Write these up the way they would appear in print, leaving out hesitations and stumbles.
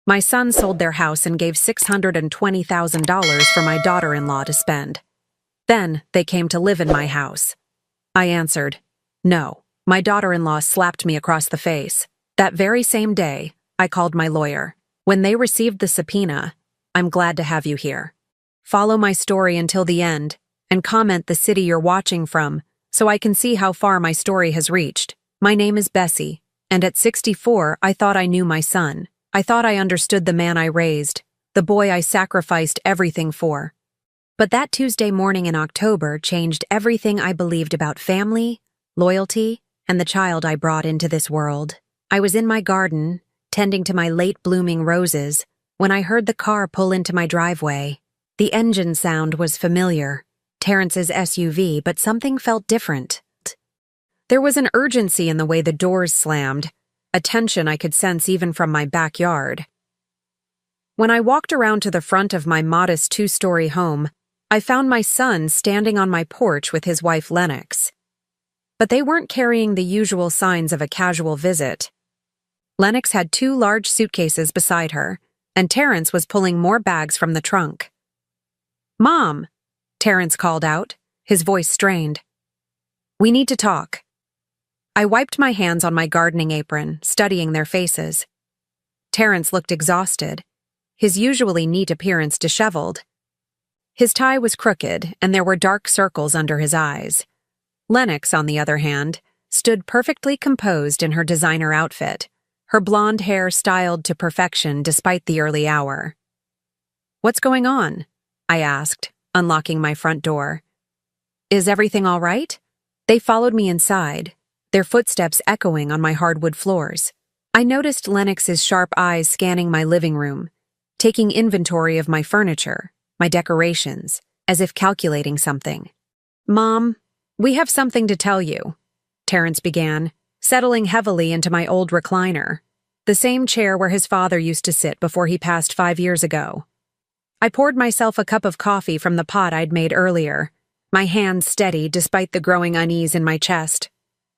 My son sold their house and gave $620,000 for my daughter-in-law to spend. Then they came to live in my house. I answered, "No." My daughter-in-law slapped me across the face. That very same day, I called my lawyer. When they received the subpoena, "I'm glad to have you here. Follow my story until the end, and comment the city you're watching from, so I can see how far my story has reached. My name is Bessie, and at 64, I thought I knew my son. I thought I understood the man I raised, the boy I sacrificed everything for. But that Tuesday morning in October changed everything I believed about family, loyalty, and the child I brought into this world. I was in my garden, tending to my late-blooming roses, when I heard the car pull into my driveway. The engine sound was familiar, Terrence's SUV, but something felt different. There was an urgency in the way the doors slammed, a tension I could sense even from my backyard. When I walked around to the front of my modest two-story home, I found my son standing on my porch with his wife Lennox. But they weren't carrying the usual signs of a casual visit. Lennox had 2 large suitcases beside her, and Terrence was pulling more bags from the trunk. "Mom," Terrence called out, his voice strained. "We need to talk." I wiped my hands on my gardening apron, studying their faces. Terrence looked exhausted, his usually neat appearance disheveled. His tie was crooked, and there were dark circles under his eyes. Lennox, on the other hand, stood perfectly composed in her designer outfit, her blonde hair styled to perfection despite the early hour. "What's going on?" I asked, unlocking my front door. "Is everything all right?" They followed me inside, their footsteps echoing on my hardwood floors. I noticed Lennox's sharp eyes scanning my living room, taking inventory of my furniture, my decorations, as if calculating something. "Mom, we have something to tell you," Terrence began, settling heavily into my old recliner, the same chair where his father used to sit before he passed 5 years ago. I poured myself a cup of coffee from the pot I'd made earlier, my hands steady despite the growing unease in my chest.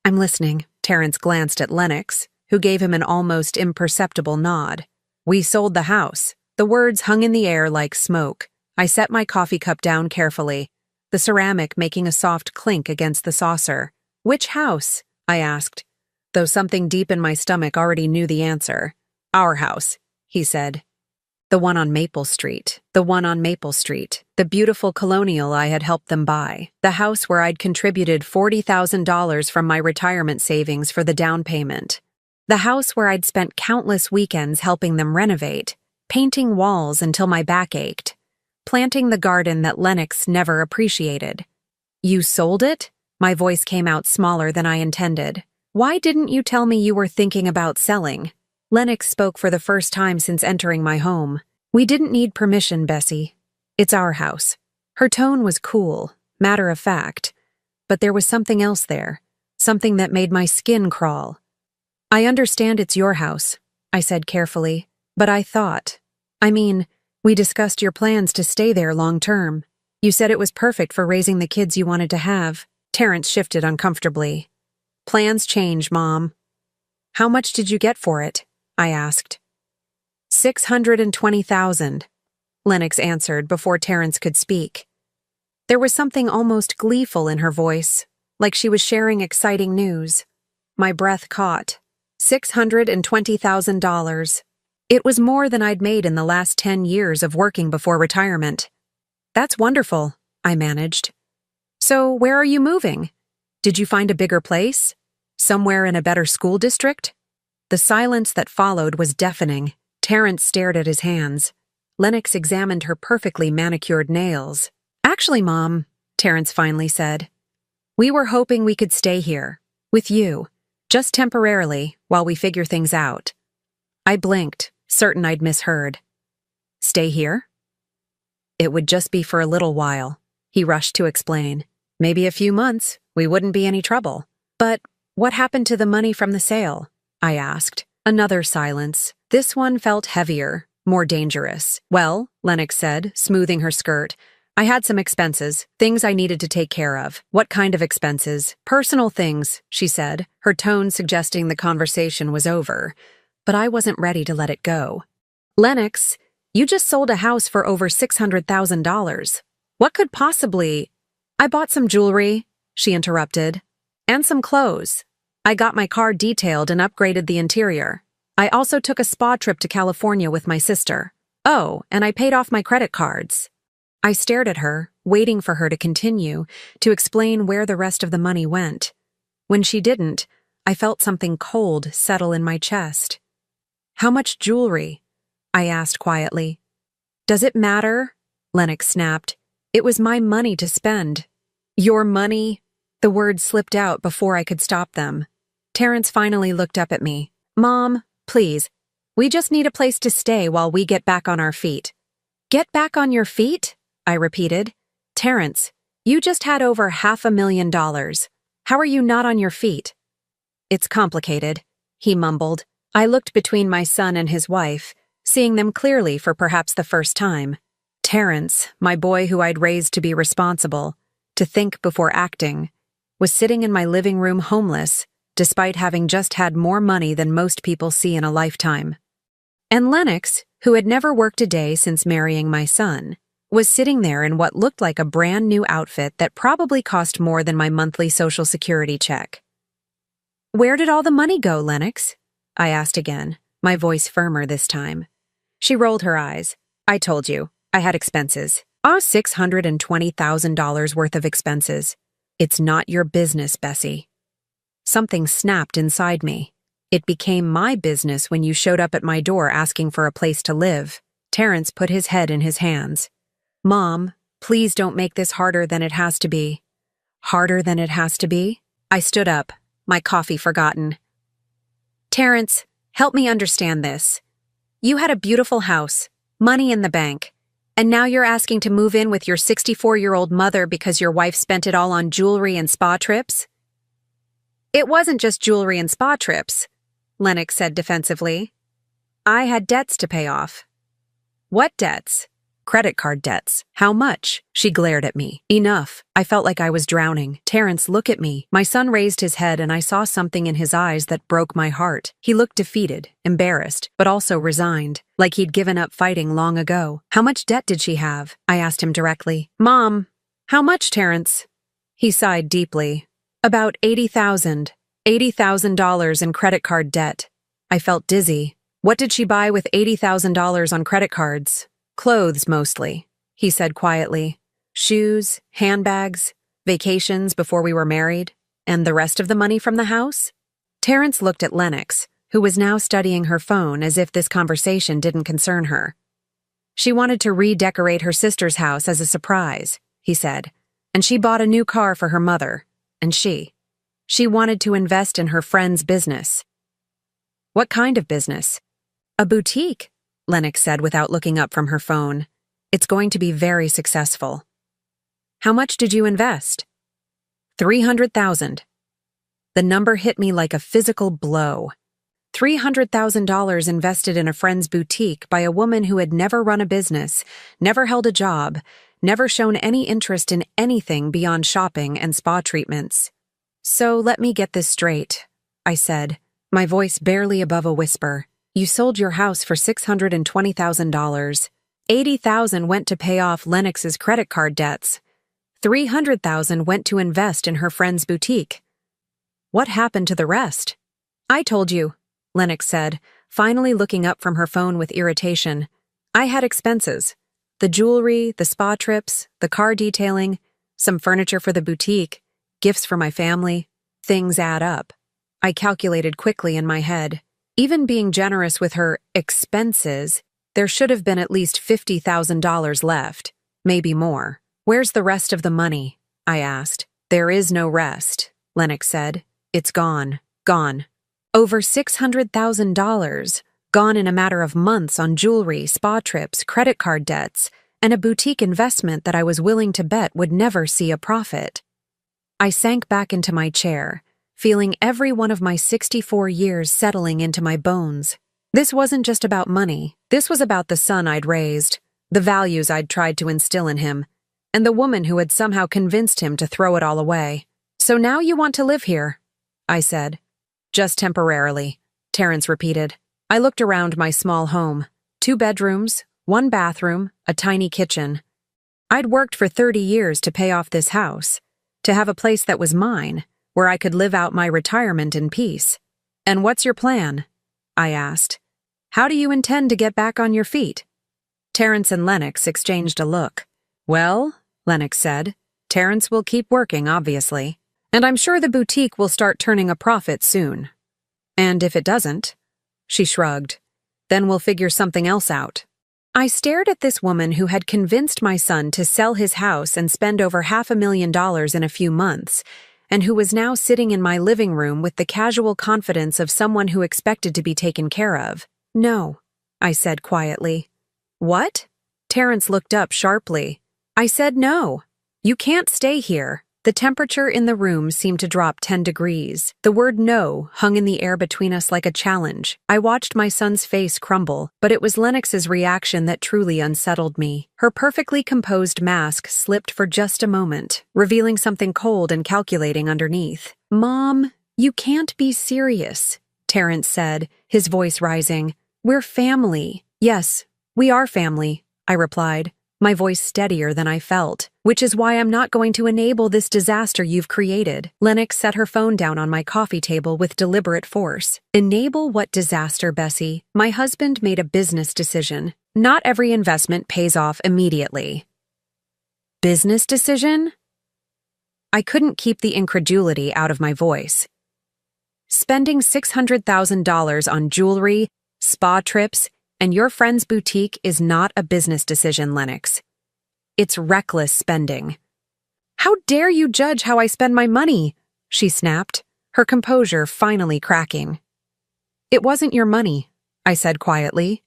"I'm listening." Terrence glanced at Lennox, who gave him an almost imperceptible nod. "We sold the house." The words hung in the air like smoke. I set my coffee cup down carefully, the ceramic making a soft clink against the saucer. "Which house?" I asked, though something deep in my stomach already knew the answer. "Our house," he said. The one on Maple Street. The one on Maple Street. The beautiful colonial I had helped them buy. The house where I'd contributed $40,000 from my retirement savings for the down payment. The house where I'd spent countless weekends helping them renovate, painting walls until my back ached, planting the garden that Lennox never appreciated. "You sold it?" My voice came out smaller than I intended. "Why didn't you tell me you were thinking about selling?" Lennox spoke for the first time since entering my home. "We didn't need permission, Bessie. It's our house." Her tone was cool, matter-of-fact, but there was something else there, something that made my skin crawl. "I understand it's your house," I said carefully, "but we discussed your plans to stay there long-term. You said it was perfect for raising the kids you wanted to have." Terrence shifted uncomfortably. "Plans change, Mom." "How much did you get for it?" I asked. $620,000, Lennox answered before Terrence could speak. There was something almost gleeful in her voice, like she was sharing exciting news. My breath caught. $620,000. It was more than I'd made in the last 10 years of working before retirement. "That's wonderful," I managed. "So where are you moving? Did you find a bigger place? Somewhere in a better school district?" The silence that followed was deafening. Terrence stared at his hands. Lennox examined her perfectly manicured nails. "Actually, Mom," Terrence finally said, "we were hoping we could stay here, with you, just temporarily, while we figure things out." I blinked, certain I'd misheard. "Stay here?" "It would just be for a little while," he rushed to explain. "Maybe a few months, we wouldn't be any trouble." "But what happened to the money from the sale?" I asked. Another silence. This one felt heavier, more dangerous. "Well," Lennox said, smoothing her skirt, "I had some expenses, things I needed to take care of." "What kind of expenses?" "Personal things," she said, her tone suggesting the conversation was over. But I wasn't ready to let it go. Lennox, you just sold a house for over $600,000. What could possibly— I bought some jewelry, she interrupted, and some clothes. I got my car detailed and upgraded the interior. I also took a spa trip to California with my sister. Oh, and I paid off my credit cards. I stared at her, waiting for her to continue, to explain where the rest of the money went. When she didn't, I felt something cold settle in my chest. How much jewelry? I asked quietly. Does it matter? Lennox snapped. It was my money to spend. Your money? The words slipped out before I could stop them. Terrence finally looked up at me. Mom, please. We just need a place to stay while we get back on our feet. Get back on your feet? I repeated. Terrence, you just had over $500,000. How are you not on your feet? It's complicated, he mumbled. I looked between my son and his wife, seeing them clearly for perhaps the first time. Terrence, my boy who I'd raised to be responsible, to think before acting, was sitting in my living room homeless, despite having just had more money than most people see in a lifetime. And Lennox, who had never worked a day since marrying my son, was sitting there in what looked like a brand new outfit that probably cost more than my monthly Social Security check. Where did all the money go, Lennox? I asked again, my voice firmer this time. She rolled her eyes. I told you, I had expenses. $620,000 worth of expenses. It's not your business, Bessie. Something snapped inside me. It became my business when you showed up at my door asking for a place to live. Terrence put his head in his hands. Mom, please don't make this harder than it has to be. Harder than it has to be? I stood up, my coffee forgotten. Terrence, help me understand this. You had a beautiful house, money in the bank, and now you're asking to move in with your 64-year-old mother because your wife spent it all on jewelry and spa trips? It wasn't just jewelry and spa trips, Lennox said defensively. I had debts to pay off. What debts? Credit card debts. How much? She glared at me. Enough. I felt like I was drowning. Terrence, look at me. My son raised his head and I saw something in his eyes that broke my heart. He looked defeated, embarrassed, but also resigned, like he'd given up fighting long ago. How much debt did she have? I asked him directly. Mom, how much, Terrence? He sighed deeply. About $80,000. $80,000 in credit card debt. I felt dizzy. What did she buy with $80,000 on credit cards? Clothes, mostly, he said quietly. Shoes, handbags, vacations before we were married, and the rest of the money from the house? Terrence looked at Lennox, who was now studying her phone as if this conversation didn't concern her. She wanted to redecorate her sister's house as a surprise, he said, and she bought a new car for her mother, and she wanted to invest in her friend's business. What kind of business? A boutique, Lennox said without looking up from her phone. It's going to be very successful. How much did you invest? $300,000. The number hit me like a physical blow. $300,000 invested in a friend's boutique by a woman who had never run a business, never held a job, never shown any interest in anything beyond shopping and spa treatments. So let me get this straight, I said, my voice barely above a whisper. You sold your house for $620,000. $80,000 went to pay off Lennox's credit card debts. $300,000 went to invest in her friend's boutique. What happened to the rest? I told you, Lennox said, finally looking up from her phone with irritation. I had expenses. The jewelry, the spa trips, the car detailing, some furniture for the boutique, gifts for my family. Things add up. I calculated quickly in my head. Even being generous with her expenses, there should have been at least $50,000 left, maybe more. Where's the rest of the money? I asked. There is no rest, Lennox said. It's gone. Gone. Over $600,000. Gone in a matter of months on jewelry, spa trips, credit card debts, and a boutique investment that I was willing to bet would never see a profit. I sank back into my chair, feeling every one of my 64 years settling into my bones. This wasn't just about money. This was about the son I'd raised, the values I'd tried to instill in him, and the woman who had somehow convinced him to throw it all away. So now you want to live here, I said. Just temporarily, Terrence repeated. I looked around my small home. 2 bedrooms, 1 bathroom, a tiny kitchen. I'd worked for 30 years to pay off this house, to have a place that was mine, where I could live out my retirement in peace. And what's your plan? I asked. How do you intend to get back on your feet? Terrence and Lennox exchanged a look. Well, Lennox said, Terrence will keep working, obviously. And I'm sure the boutique will start turning a profit soon. And if it doesn't, she shrugged, then we'll figure something else out. I stared at this woman who had convinced my son to sell his house and spend over $500,000 in a few months, and who was now sitting in my living room with the casual confidence of someone who expected to be taken care of. No, I said quietly. What? Terrence looked up sharply. I said no. You can't stay here. The temperature in the room seemed to drop 10 degrees. The word no hung in the air between us like a challenge. I watched my son's face crumble, but it was Lennox's reaction that truly unsettled me. Her perfectly composed mask slipped for just a moment, revealing something cold and calculating underneath. Mom, you can't be serious, Terrence said, his voice rising. We're family. Yes, we are family, I replied, my voice steadier than I felt. Which is why I'm not going to enable this disaster you've created. Lennox set her phone down on my coffee table with deliberate force. Enable what disaster, Bessie? My husband made a business decision. Not every investment pays off immediately. Business decision? I couldn't keep the incredulity out of my voice. Spending $600,000 on jewelry, spa trips, and your friend's boutique is not a business decision, Lennox. It's reckless spending. How dare you judge how I spend my money? She snapped, her composure finally cracking. It wasn't your money, I said quietly.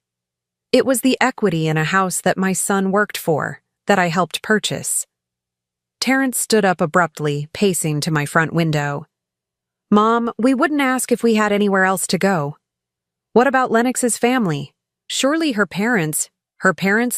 It was the equity in a house that my son worked for, that I helped purchase. Terrence stood up abruptly, pacing to my front window. Mom, we wouldn't ask if we had anywhere else to go. What about Lennox's family? Surely her parents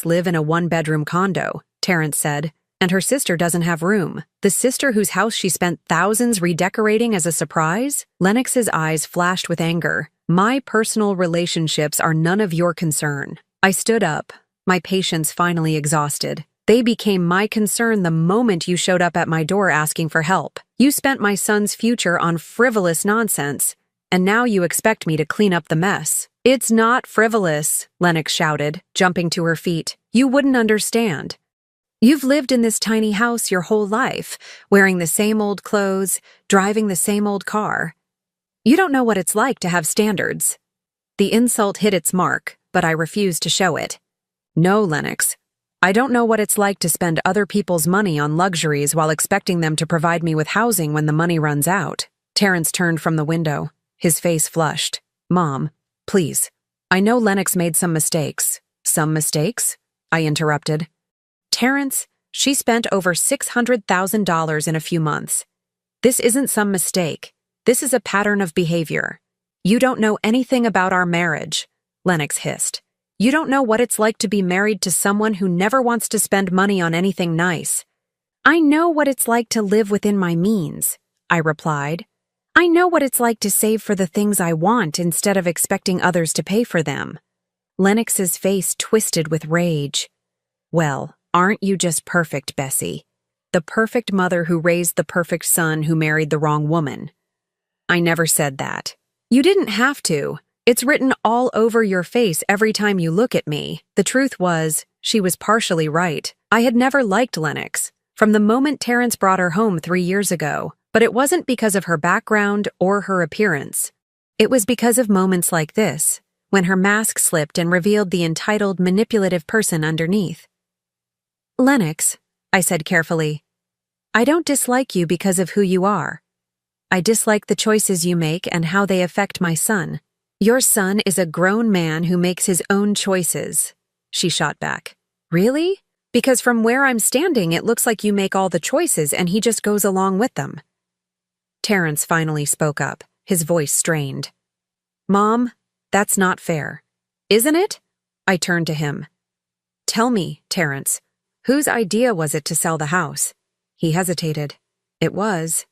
live in a 1-bedroom condo, Terrence said, and her sister doesn't have room. The sister whose house she spent thousands redecorating as a surprise? Lennox's eyes flashed with anger. My personal relationships are none of your concern. I stood up, my patience finally exhausted. They became my concern the moment you showed up at my door asking for help. You spent my son's future on frivolous nonsense, and now you expect me to clean up the mess. It's not frivolous, Lennox shouted, jumping to her feet. You wouldn't understand. You've lived in this tiny house your whole life, wearing the same old clothes, driving the same old car. You don't know what it's like to have standards. The insult hit its mark, but I refused to show it. No, Lennox. I don't know what it's like to spend other people's money on luxuries while expecting them to provide me with housing when the money runs out. Terrence turned from the window, his face flushed. Mom, please. I know Lennox made some mistakes. Some mistakes? I interrupted. Terrence, she spent over $600,000 in a few months. This isn't some mistake. This is a pattern of behavior. You don't know anything about our marriage, Lennox hissed. You don't know what it's like to be married to someone who never wants to spend money on anything nice. I know what it's like to live within my means, I replied. I know what it's like to save for the things I want instead of expecting others to pay for them. Lennox's face twisted with rage. Well, aren't you just perfect, Bessie? The perfect mother who raised the perfect son who married the wrong woman. I never said that. You didn't have to. It's written all over your face every time you look at me. The truth was, she was partially right. I had never liked Lennox, from the moment Terrence brought her home 3 years ago. But it wasn't because of her background or her appearance. It was because of moments like this, when her mask slipped and revealed the entitled, manipulative person underneath. Lennox, I said carefully, I don't dislike you because of who you are. I dislike the choices you make and how they affect my son. Your son is a grown man who makes his own choices, she shot back. Really? Because from where I'm standing, it looks like you make all the choices and he just goes along with them. Terrence finally spoke up, his voice strained. Mom, that's not fair. Isn't it? I turned to him. Tell me, Terrence, whose idea was it to sell the house? He hesitated. It was.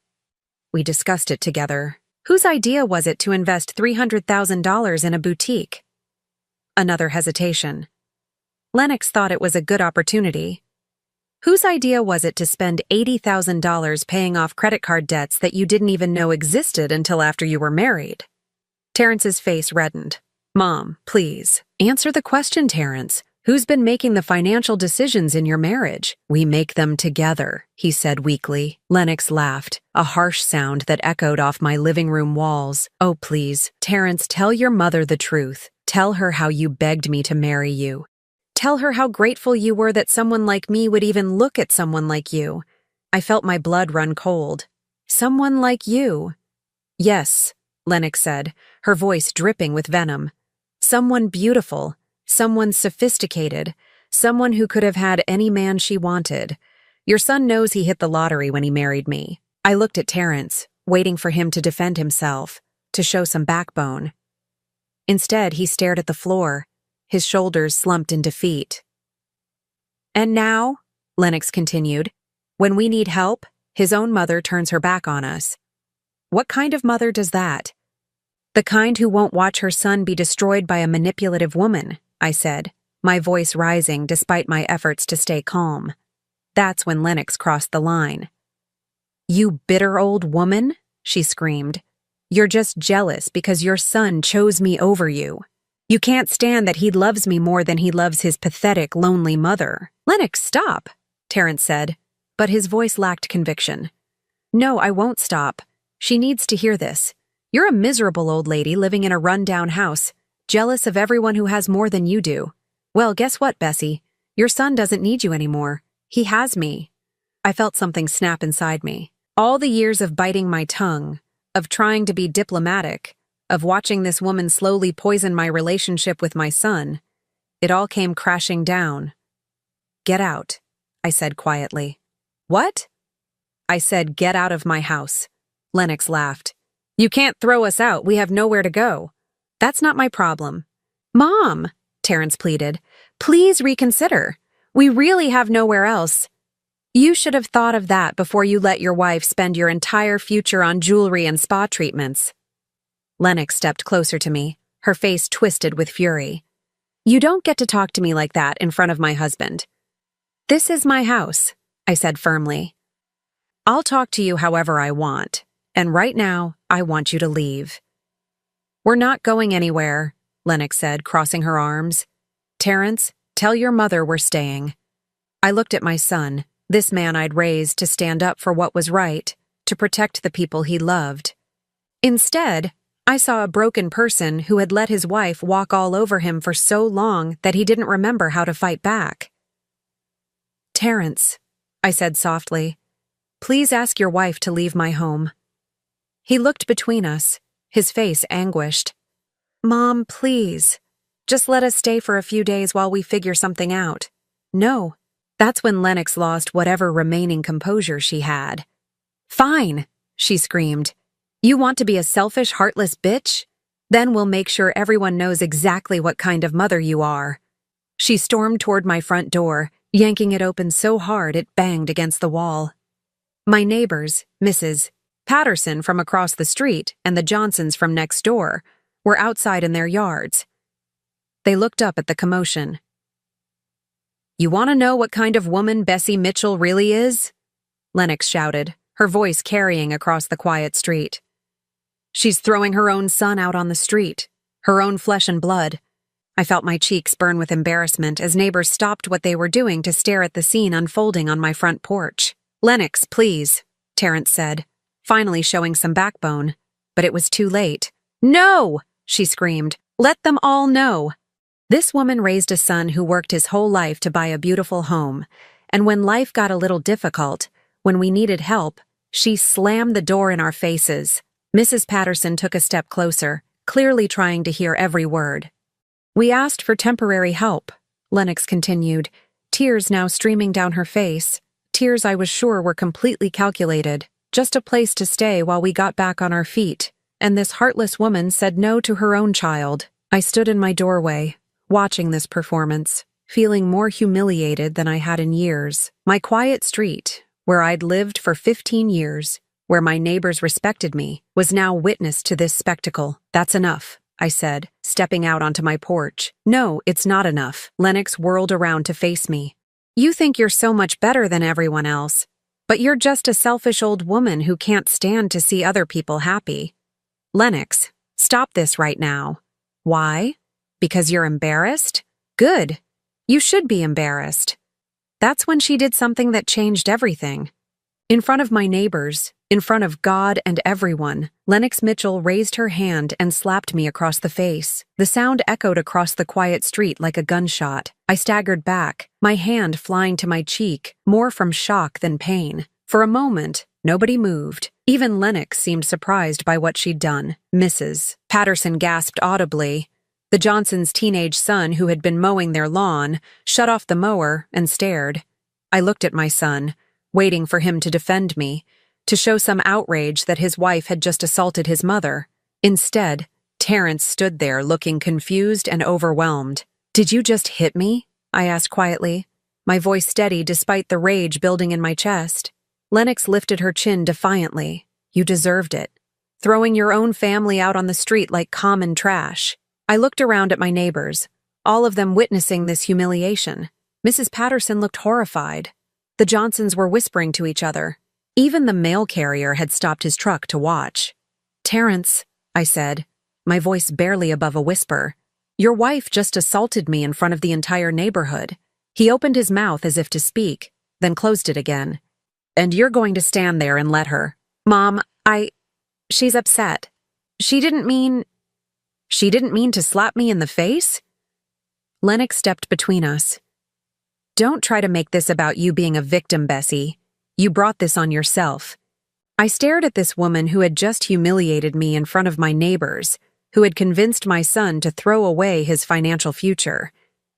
We discussed it together. Whose idea was it to invest $300,000 in a boutique? Another hesitation. Lennox thought it was a good opportunity. Whose idea was it to spend $80,000 paying off credit card debts that you didn't even know existed until after you were married? Terrence's face reddened. Mom, please, answer the question, Terrence. Who's been making the financial decisions in your marriage? We make them together, he said weakly. Lennox laughed, a harsh sound that echoed off my living room walls. Oh, please, Terrence, tell your mother the truth. Tell her how you begged me to marry you. Tell her how grateful you were that someone like me would even look at someone like you. I felt my blood run cold. Someone like you. Yes, Lennox said, her voice dripping with venom. Someone beautiful. Someone sophisticated, someone who could have had any man she wanted. Your son knows he hit the lottery when he married me. I looked at Terrence, waiting for him to defend himself, to show some backbone. Instead, he stared at the floor, his shoulders slumped in defeat. And now, Lennox continued, when we need help, his own mother turns her back on us. What kind of mother does that? The kind who won't watch her son be destroyed by a manipulative woman, I said, my voice rising despite my efforts to stay calm. That's when Lennox crossed the line. You bitter old woman, she screamed. You're just jealous because your son chose me over you. You can't stand that he loves me more than he loves his pathetic, lonely mother. Lennox, stop, Terrence said, but his voice lacked conviction. No, I won't stop. She needs to hear this. You're a miserable old lady living in a run-down house, jealous of everyone who has more than you do. Well, guess what, Bessie? Your son doesn't need you anymore. He has me. I felt something snap inside me. All the years of biting my tongue, of trying to be diplomatic, of watching this woman slowly poison my relationship with my son, it all came crashing down. Get out, I said quietly. What? I said, get out of my house. Lennox laughed. You can't throw us out. We have nowhere to go. That's not my problem. Mom, Terrence pleaded, please reconsider. We really have nowhere else. You should have thought of that before you let your wife spend your entire future on jewelry and spa treatments. Lennox stepped closer to me, her face twisted with fury. You don't get to talk to me like that in front of my husband. This is my house, I said firmly. I'll talk to you however I want, and right now, I want you to leave. We're not going anywhere, Lennox said, crossing her arms. Terrence, tell your mother we're staying. I looked at my son, this man I'd raised to stand up for what was right, to protect the people he loved. Instead, I saw a broken person who had let his wife walk all over him for so long that he didn't remember how to fight back. Terrence, I said softly, please ask your wife to leave my home. He looked between us, his face anguished. Mom, please. Just let us stay for a few days while we figure something out. No. That's when Lennox lost whatever remaining composure she had. Fine, she screamed. You want to be a selfish, heartless bitch? Then we'll make sure everyone knows exactly what kind of mother you are. She stormed toward my front door, yanking it open so hard it banged against the wall. My neighbors, Mrs. Patterson from across the street and the Johnsons from next door, were outside in their yards. They looked up at the commotion. You want to know what kind of woman Bessie Mitchell really is? Lennox shouted, her voice carrying across the quiet street. She's throwing her own son out on the street, her own flesh and blood. I felt my cheeks burn with embarrassment as neighbors stopped what they were doing to stare at the scene unfolding on my front porch. Lennox, please, Terrence said, finally showing some backbone. But it was too late. No, she screamed. Let them all know. This woman raised a son who worked his whole life to buy a beautiful home, and when life got a little difficult, when we needed help, she slammed the door in our faces. Mrs. Patterson took a step closer, clearly trying to hear every word. We asked for temporary help, Lennox continued, tears now streaming down her face, tears I was sure were completely calculated, just a place to stay while we got back on our feet, and this heartless woman said no to her own child. I stood in my doorway, watching this performance, feeling more humiliated than I had in years. My quiet street, where I'd lived for 15 years, where my neighbors respected me, was now witness to this spectacle. That's enough, I said, stepping out onto my porch. No, it's not enough. Lennox whirled around to face me. You think you're so much better than everyone else, but you're just a selfish old woman who can't stand to see other people happy. Lennox, stop this right now. Why? Because you're embarrassed? Good. You should be embarrassed. That's when she did something that changed everything. In front of my neighbors, in front of God and everyone, Lennox Mitchell raised her hand and slapped me across the face. The sound echoed across the quiet street like a gunshot. I staggered back, my hand flying to my cheek, more from shock than pain. For a moment, nobody moved. Even Lennox seemed surprised by what she'd done. Mrs. Patterson gasped audibly. The Johnsons' teenage son, who had been mowing their lawn, shut off the mower and stared. I looked at my son, waiting for him to defend me, to show some outrage that his wife had just assaulted his mother. Instead, Terrence stood there looking confused and overwhelmed. Did you just hit me? I asked quietly, my voice steady despite the rage building in my chest. Lennox lifted her chin defiantly. You deserved it. Throwing your own family out on the street like common trash. I looked around at my neighbors, all of them witnessing this humiliation. Mrs. Patterson looked horrified. The Johnsons were whispering to each other. Even the mail carrier had stopped his truck to watch. Terrence, I said, my voice barely above a whisper, your wife just assaulted me in front of the entire neighborhood. He opened his mouth as if to speak, then closed it again. And you're going to stand there and let her. Mom, she's upset. She didn't mean to slap me in the face? Lennox stepped between us. Don't try to make this about you being a victim, Bessie. You brought this on yourself. I stared at this woman who had just humiliated me in front of my neighbors, who had convinced my son to throw away his financial future,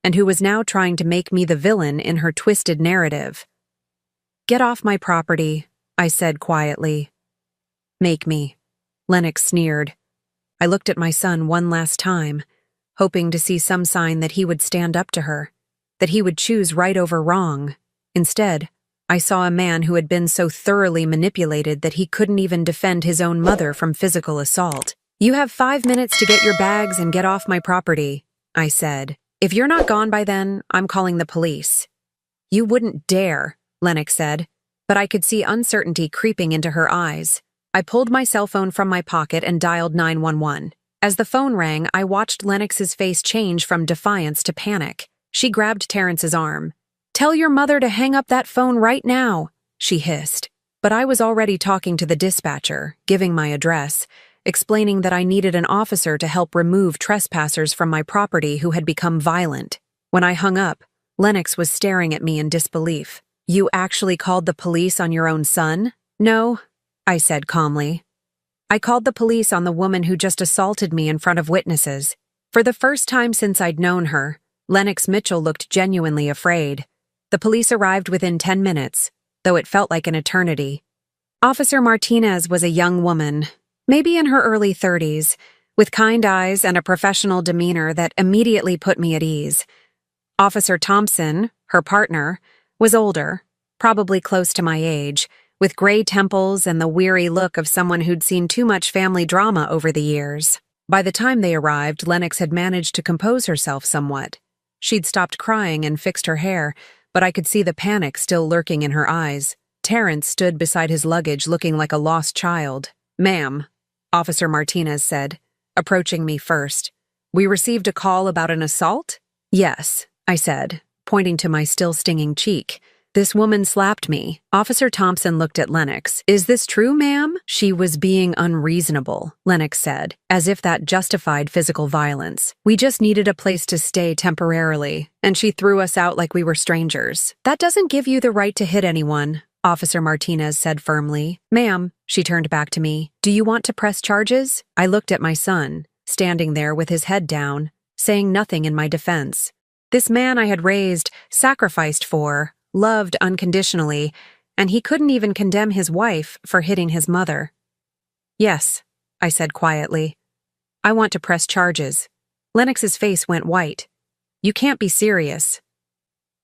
and who was now trying to make me the villain in her twisted narrative. Get off my property, I said quietly. Make me, Lennox sneered. I looked at my son one last time, hoping to see some sign that he would stand up to her, that he would choose right over wrong. Instead, I saw a man who had been so thoroughly manipulated that he couldn't even defend his own mother from physical assault. You have 5 minutes to get your bags and get off my property, I said. If you're not gone by then, I'm calling the police. You wouldn't dare, Lennox said, but I could see uncertainty creeping into her eyes. I pulled my cell phone from my pocket and dialed 911. As the phone rang, I watched Lennox's face change from defiance to panic. She grabbed Terrence's arm. Tell your mother to hang up that phone right now, she hissed. But I was already talking to the dispatcher, giving my address, explaining that I needed an officer to help remove trespassers from my property who had become violent. When I hung up, Lennox was staring at me in disbelief. You actually called the police on your own son? No, I said calmly. I called the police on the woman who just assaulted me in front of witnesses. For the first time since I'd known her, Lennox Mitchell looked genuinely afraid. The police arrived within 10 minutes, though it felt like an eternity. Officer Martinez was a young woman, maybe in her early 30s, with kind eyes and a professional demeanor that immediately put me at ease. Officer Thompson, her partner, was older, probably close to my age, with gray temples and the weary look of someone who'd seen too much family drama over the years. By the time they arrived, Lennox had managed to compose herself somewhat. She'd stopped crying and fixed her hair, but I could see the panic still lurking in her eyes. Terrence stood beside his luggage looking like a lost child. Ma'am, Officer Martinez said, approaching me first. We received a call about an assault? Yes, I said, pointing to my still stinging cheek. This woman slapped me. Officer Thompson looked at Lennox. Is this true, ma'am? She was being unreasonable, Lennox said, as if that justified physical violence. We just needed a place to stay temporarily, and she threw us out like we were strangers. That doesn't give you the right to hit anyone, Officer Martinez said firmly. Ma'am, she turned back to me. Do you want to press charges? I looked at my son, standing there with his head down, saying nothing in my defense. This man I had raised, sacrificed for, loved unconditionally, and he couldn't even condemn his wife for hitting his mother. Yes, I said quietly. I want to press charges. Lennox's face went white. You can't be serious.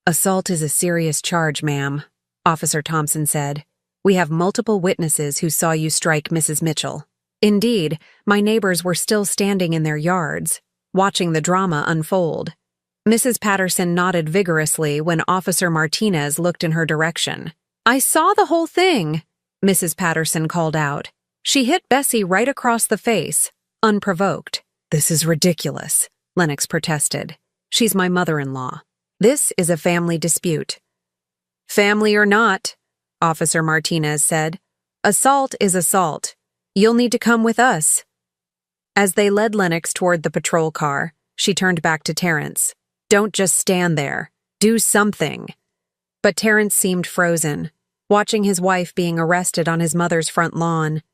Assault is a serious charge, ma'am, Officer Thompson said. We have multiple witnesses who saw you strike Mrs. Mitchell. Indeed, my neighbors were still standing in their yards, watching the drama unfold. Mrs. Patterson nodded vigorously when Officer Martinez looked in her direction. "I saw the whole thing," Mrs. Patterson called out. She hit Bessie right across the face, unprovoked. "This is ridiculous," Lennox protested. "She's my mother-in-law. This is a family dispute." "Family or not," Officer Martinez said, "assault is assault. You'll need to come with us." As they led Lennox toward the patrol car, she turned back to Terrence. "Don't just stand there. Do something." But Terrence seemed frozen, watching his wife being arrested on his mother's front lawn.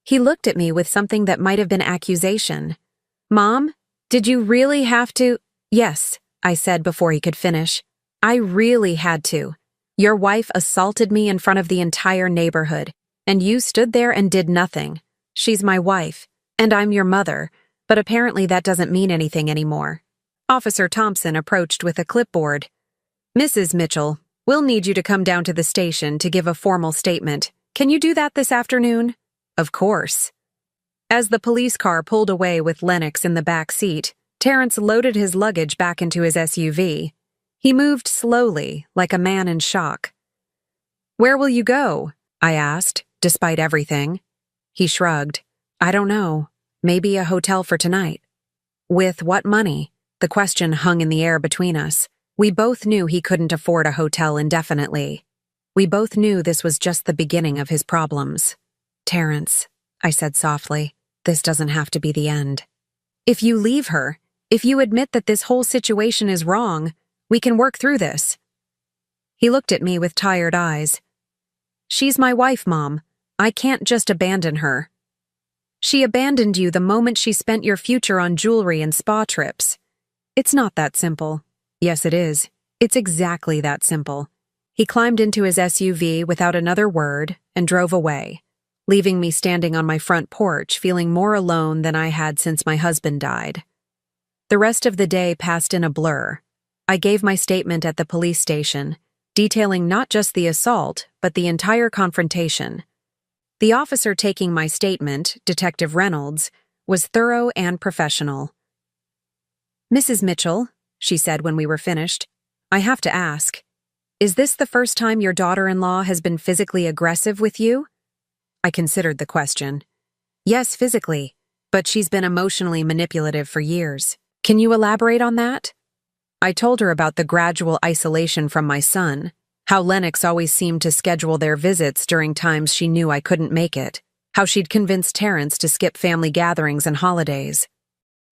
He looked at me with something that might have been accusation. "Mom, did you really have to?" "Yes," I said before he could finish. "I really had to. Your wife assaulted me in front of the entire neighborhood, and you stood there and did nothing. She's my wife, and I'm your mother, but apparently that doesn't mean anything anymore." Officer Thompson approached with a clipboard. "Mrs. Mitchell, we'll need you to come down to the station to give a formal statement. Can you do that this afternoon?" "Of course." As the police car pulled away with Lennox in the back seat, Terrence loaded his luggage back into his SUV. He moved slowly, like a man in shock. "Where will you go?" I asked, despite everything. He shrugged. "I don't know. Maybe a hotel for tonight." "With what money?" The question hung in the air between us. We both knew he couldn't afford a hotel indefinitely. We both knew this was just the beginning of his problems. "Terrence," I said softly, "this doesn't have to be the end. If you leave her, if you admit that this whole situation is wrong, we can work through this." He looked at me with tired eyes. "She's my wife, Mom. I can't just abandon her. She abandoned you the moment she spent your future on jewelry and spa trips. It's not that simple." "Yes, it is. It's exactly that simple." He climbed into his SUV without another word and drove away, leaving me standing on my front porch feeling more alone than I had since my husband died. The rest of the day passed in a blur. I gave my statement at the police station, detailing not just the assault, but the entire confrontation. The officer taking my statement, Detective Reynolds, was thorough and professional. "Mrs. Mitchell," she said when we were finished, "I have to ask, is this the first time your daughter-in-law has been physically aggressive with you?" I considered the question. "Yes, physically, but she's been emotionally manipulative for years. Can you elaborate on that?" I told her about the gradual isolation from my son, how Lennox always seemed to schedule their visits during times she knew I couldn't make it, how she'd convinced Terrence to skip family gatherings and holidays.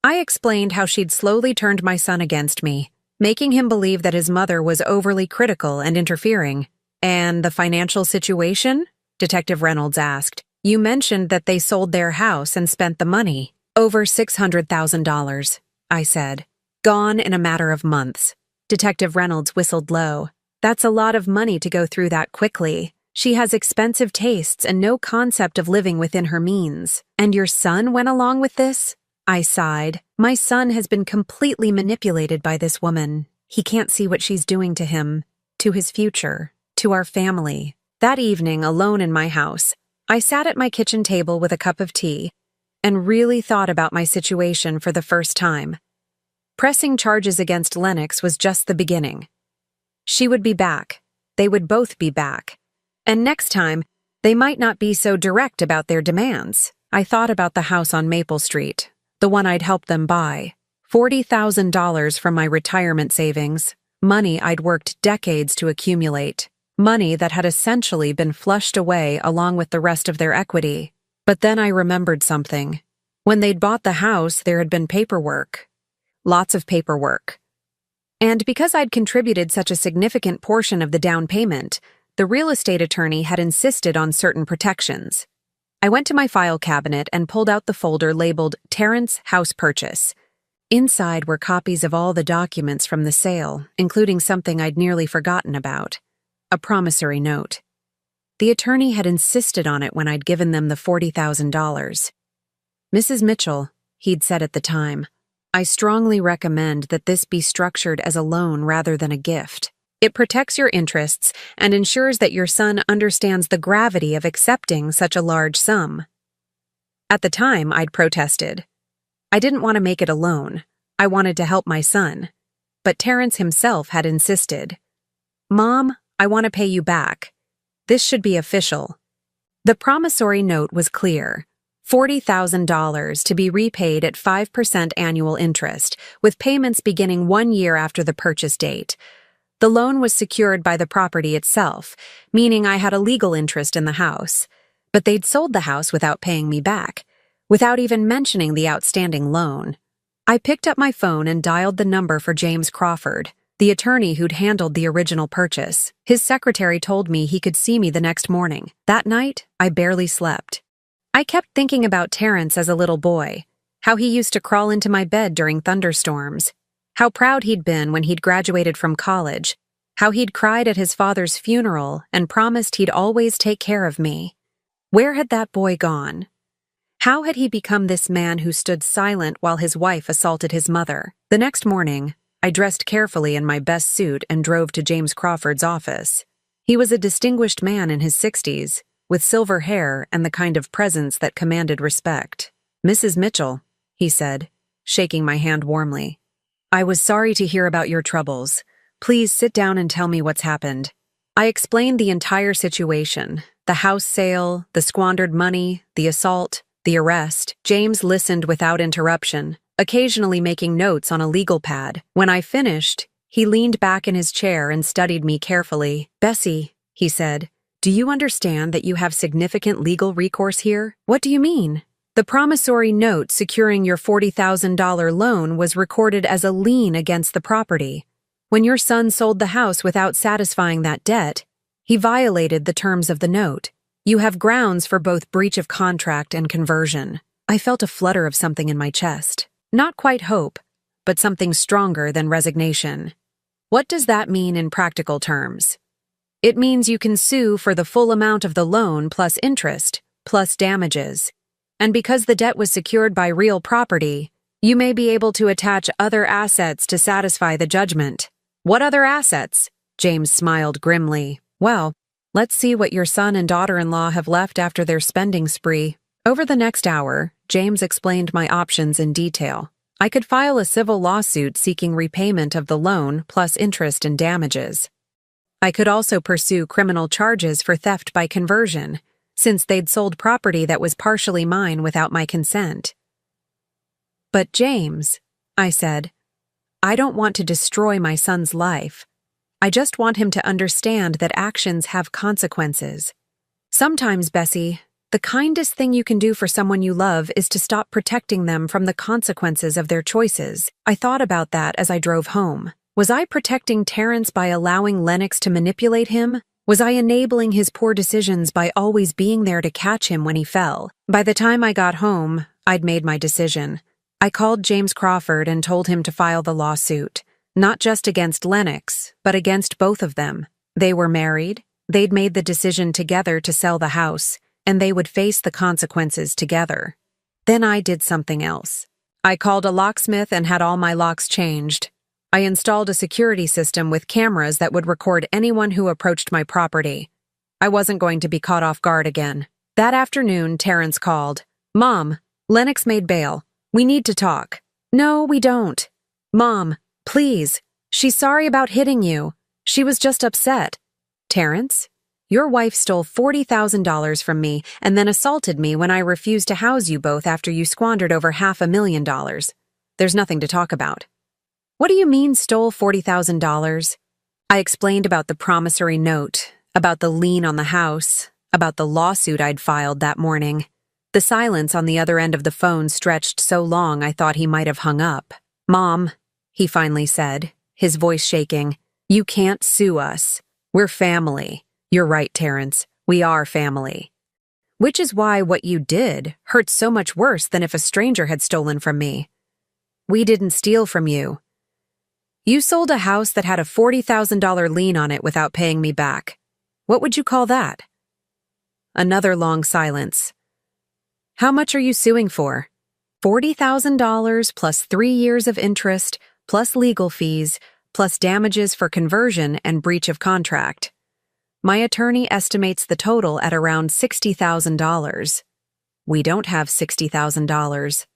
I explained how she'd slowly turned my son against me, making him believe that his mother was overly critical and interfering. "And the financial situation?" Detective Reynolds asked. "You mentioned that they sold their house and spent the money." "Over $600,000, I said. "Gone in a matter of months." Detective Reynolds whistled low. "That's a lot of money to go through that quickly. She has expensive tastes and no concept of living within her means. And your son went along with this?" I sighed. "My son has been completely manipulated by this woman. He can't see what she's doing to him, to his future, to our family." That evening, alone in my house, I sat at my kitchen table with a cup of tea and really thought about my situation for the first time. Pressing charges against Lennox was just the beginning. She would be back. They would both be back. And next time, they might not be so direct about their demands. I thought about the house on Maple Street, the one I'd helped them buy, $40,000 from my retirement savings, money I'd worked decades to accumulate, money that had essentially been flushed away along with the rest of their equity. But then I remembered something. When they'd bought the house, there had been paperwork. Lots of paperwork. And because I'd contributed such a significant portion of the down payment, the real estate attorney had insisted on certain protections. I went to my file cabinet and pulled out the folder labeled Terrence House Purchase. Inside were copies of all the documents from the sale, including something I'd nearly forgotten about. A promissory note. The attorney had insisted on it when I'd given them the $40,000. "Mrs. Mitchell," he'd said at the time, "I strongly recommend that this be structured as a loan rather than a gift. It protects your interests and ensures that your son understands the gravity of accepting such a large sum." At the time, I'd protested. I didn't want to make it alone. I wanted to help my son. But Terrence himself had insisted. "Mom, I want to pay you back. This should be official." The promissory note was clear. $40,000 to be repaid at 5% annual interest, with payments beginning 1 year after the purchase date. The loan was secured by the property itself, meaning I had a legal interest in the house. But they'd sold the house without paying me back, without even mentioning the outstanding loan. I picked up my phone and dialed the number for James Crawford, the attorney who'd handled the original purchase. His secretary told me he could see me the next morning. That night, I barely slept. I kept thinking about Terrence as a little boy, how he used to crawl into my bed during thunderstorms, how proud he'd been when he'd graduated from college, how he'd cried at his father's funeral and promised he'd always take care of me. Where had that boy gone? How had he become this man who stood silent while his wife assaulted his mother? The next morning, I dressed carefully in my best suit and drove to James Crawford's office. He was a distinguished man in his 60s, with silver hair and the kind of presence that commanded respect. "Mrs. Mitchell," he said, shaking my hand warmly. "I was sorry to hear about your troubles. Please sit down and tell me what's happened." I explained the entire situation, the house sale, the squandered money, the assault, the arrest. James listened without interruption, occasionally making notes on a legal pad. When I finished, he leaned back in his chair and studied me carefully. "Bessie," he said, "do you understand that you have significant legal recourse here?" "What do you mean?" "The promissory note securing your $40,000 loan was recorded as a lien against the property. When your son sold the house without satisfying that debt, he violated the terms of the note. You have grounds for both breach of contract and conversion." I felt a flutter of something in my chest. Not quite hope, but something stronger than resignation. "What does that mean in practical terms?" "It means you can sue for the full amount of the loan plus interest, plus damages. And because the debt was secured by real property, you may be able to attach other assets to satisfy the judgment." "What other assets?" James smiled grimly. "Well, let's see what your son and daughter-in-law have left after their spending spree." Over the next hour, James explained my options in detail. I could file a civil lawsuit seeking repayment of the loan plus interest and damages. I could also pursue criminal charges for theft by conversion, since they'd sold property that was partially mine without my consent. "But James," I said, "I don't want to destroy my son's life. I just want him to understand that actions have consequences. Sometimes, Bessie, the kindest thing you can do for someone you love is to stop protecting them from the consequences of their choices." I thought about that as I drove home. Was I protecting Terrence by allowing Lennox to manipulate him? Was I enabling his poor decisions by always being there to catch him when he fell? By the time I got home, I'd made my decision. I called James Crawford and told him to file the lawsuit, not just against Lennox, but against both of them. They were married, they'd made the decision together to sell the house, and they would face the consequences together. Then I did something else. I called a locksmith and had all my locks changed. I installed a security system with cameras that would record anyone who approached my property. I wasn't going to be caught off guard again. That afternoon, Terrence called. "Mom, Lennox made bail. We need to talk." "No, we don't." "Mom, please. She's sorry about hitting you. She was just upset." "Terrence, your wife stole $40,000 from me and then assaulted me when I refused to house you both after you squandered over $500,000. There's nothing to talk about." "What do you mean stole $40,000? I explained about the promissory note, about the lien on the house, about the lawsuit I'd filed that morning. The silence on the other end of the phone stretched so long I thought he might have hung up. "Mom," he finally said, his voice shaking, "you can't sue us. We're family." "You're right, Terrence. We are family." "Which is why what you did hurts so much worse than if a stranger had stolen from me." "We didn't steal from you. You sold a house that had a $40,000 lien on it without paying me back. What would you call that?" Another long silence. "How much are you suing for?" $40,000 plus 3 years of interest, plus legal fees, plus damages for conversion and breach of contract. My attorney estimates the total at around $60,000. We don't have $60,000.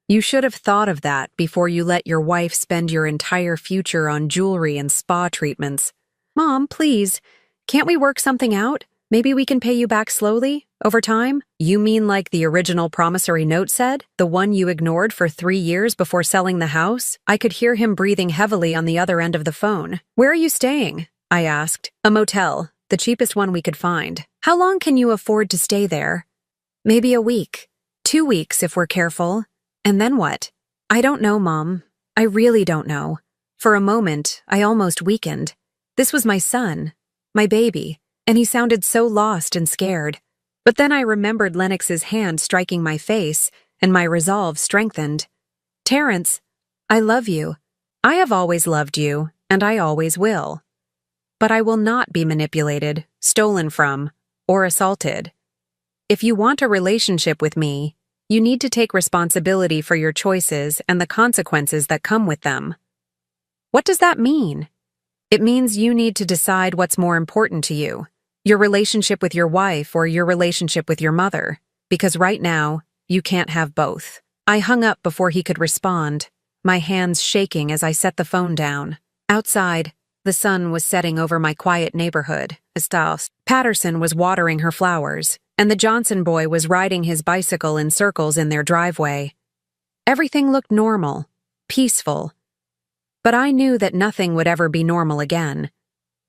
You should have thought of that before you let your wife spend your entire future on jewelry and spa treatments. Mom, please, can't we work something out? Maybe we can pay you back slowly, over time? You mean like the original promissory note said? The one you ignored for 3 years before selling the house? I could hear him breathing heavily on the other end of the phone. Where are you staying? I asked. A motel, the cheapest one we could find. How long can you afford to stay there? Maybe a week. 2 weeks if we're careful. And then what? I don't know, Mom. I really don't know. For a moment, I almost weakened. This was my son, my baby. And he sounded so lost and scared. But then I remembered Lennox's hand striking my face, and my resolve strengthened. Terrence, I love you. I have always loved you, and I always will. But I will not be manipulated, stolen from, or assaulted. If you want a relationship with me, you need to take responsibility for your choices and the consequences that come with them. What does that mean? It means you need to decide what's more important to you. Your relationship with your wife or your relationship with your mother, because right now, you can't have both. I hung up before he could respond, my hands shaking as I set the phone down. Outside, the sun was setting over my quiet neighborhood. Patterson was watering her flowers, and the Johnson boy was riding his bicycle in circles in their driveway. Everything looked normal, peaceful. But I knew that nothing would ever be normal again.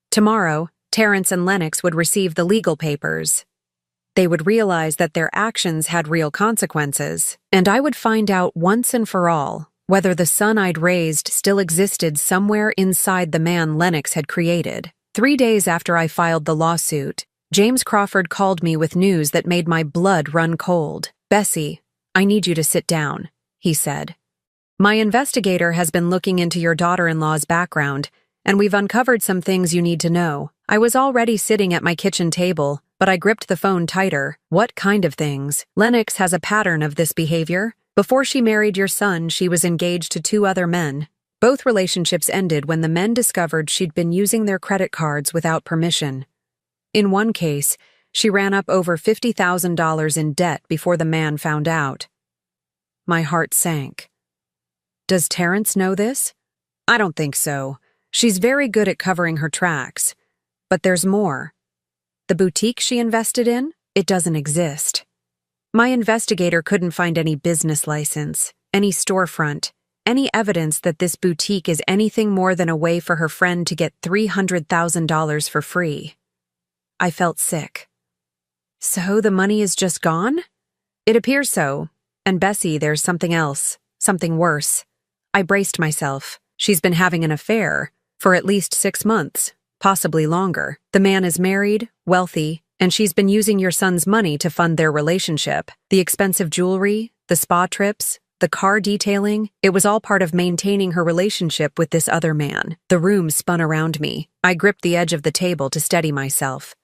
Tomorrow, Terrence and Lennox would receive the legal papers. They would realize that their actions had real consequences, and I would find out once and for all whether the son I'd raised still existed somewhere inside the man Lennox had created. 3 days after I filed the lawsuit, James Crawford called me with news that made my blood run cold. Bessie, I need you to sit down, he said. My investigator has been looking into your daughter-in-law's background, and we've uncovered some things you need to know. I was already sitting at my kitchen table, but I gripped the phone tighter. What kind of things? Lennox has a pattern of this behavior. Before she married your son, she was engaged to 2 other men. Both relationships ended when the men discovered she'd been using their credit cards without permission. In one case, she ran up over $50,000 in debt before the man found out. My heart sank. Does Terrence know this? I don't think so. She's very good at covering her tracks. But there's more. The boutique she invested in, it doesn't exist. My investigator couldn't find any business license, any storefront, any evidence that this boutique is anything more than a way for her friend to get $300,000 for free. I felt sick. So the money is just gone? It appears so. And Bessie, there's something else, something worse. I braced myself. She's been having an affair for at least 6 months, possibly longer. The man is married, wealthy, and she's been using your son's money to fund their relationship. The expensive jewelry, the spa trips, the car detailing, it was all part of maintaining her relationship with this other man. The room spun around me. I gripped the edge of the table to steady myself.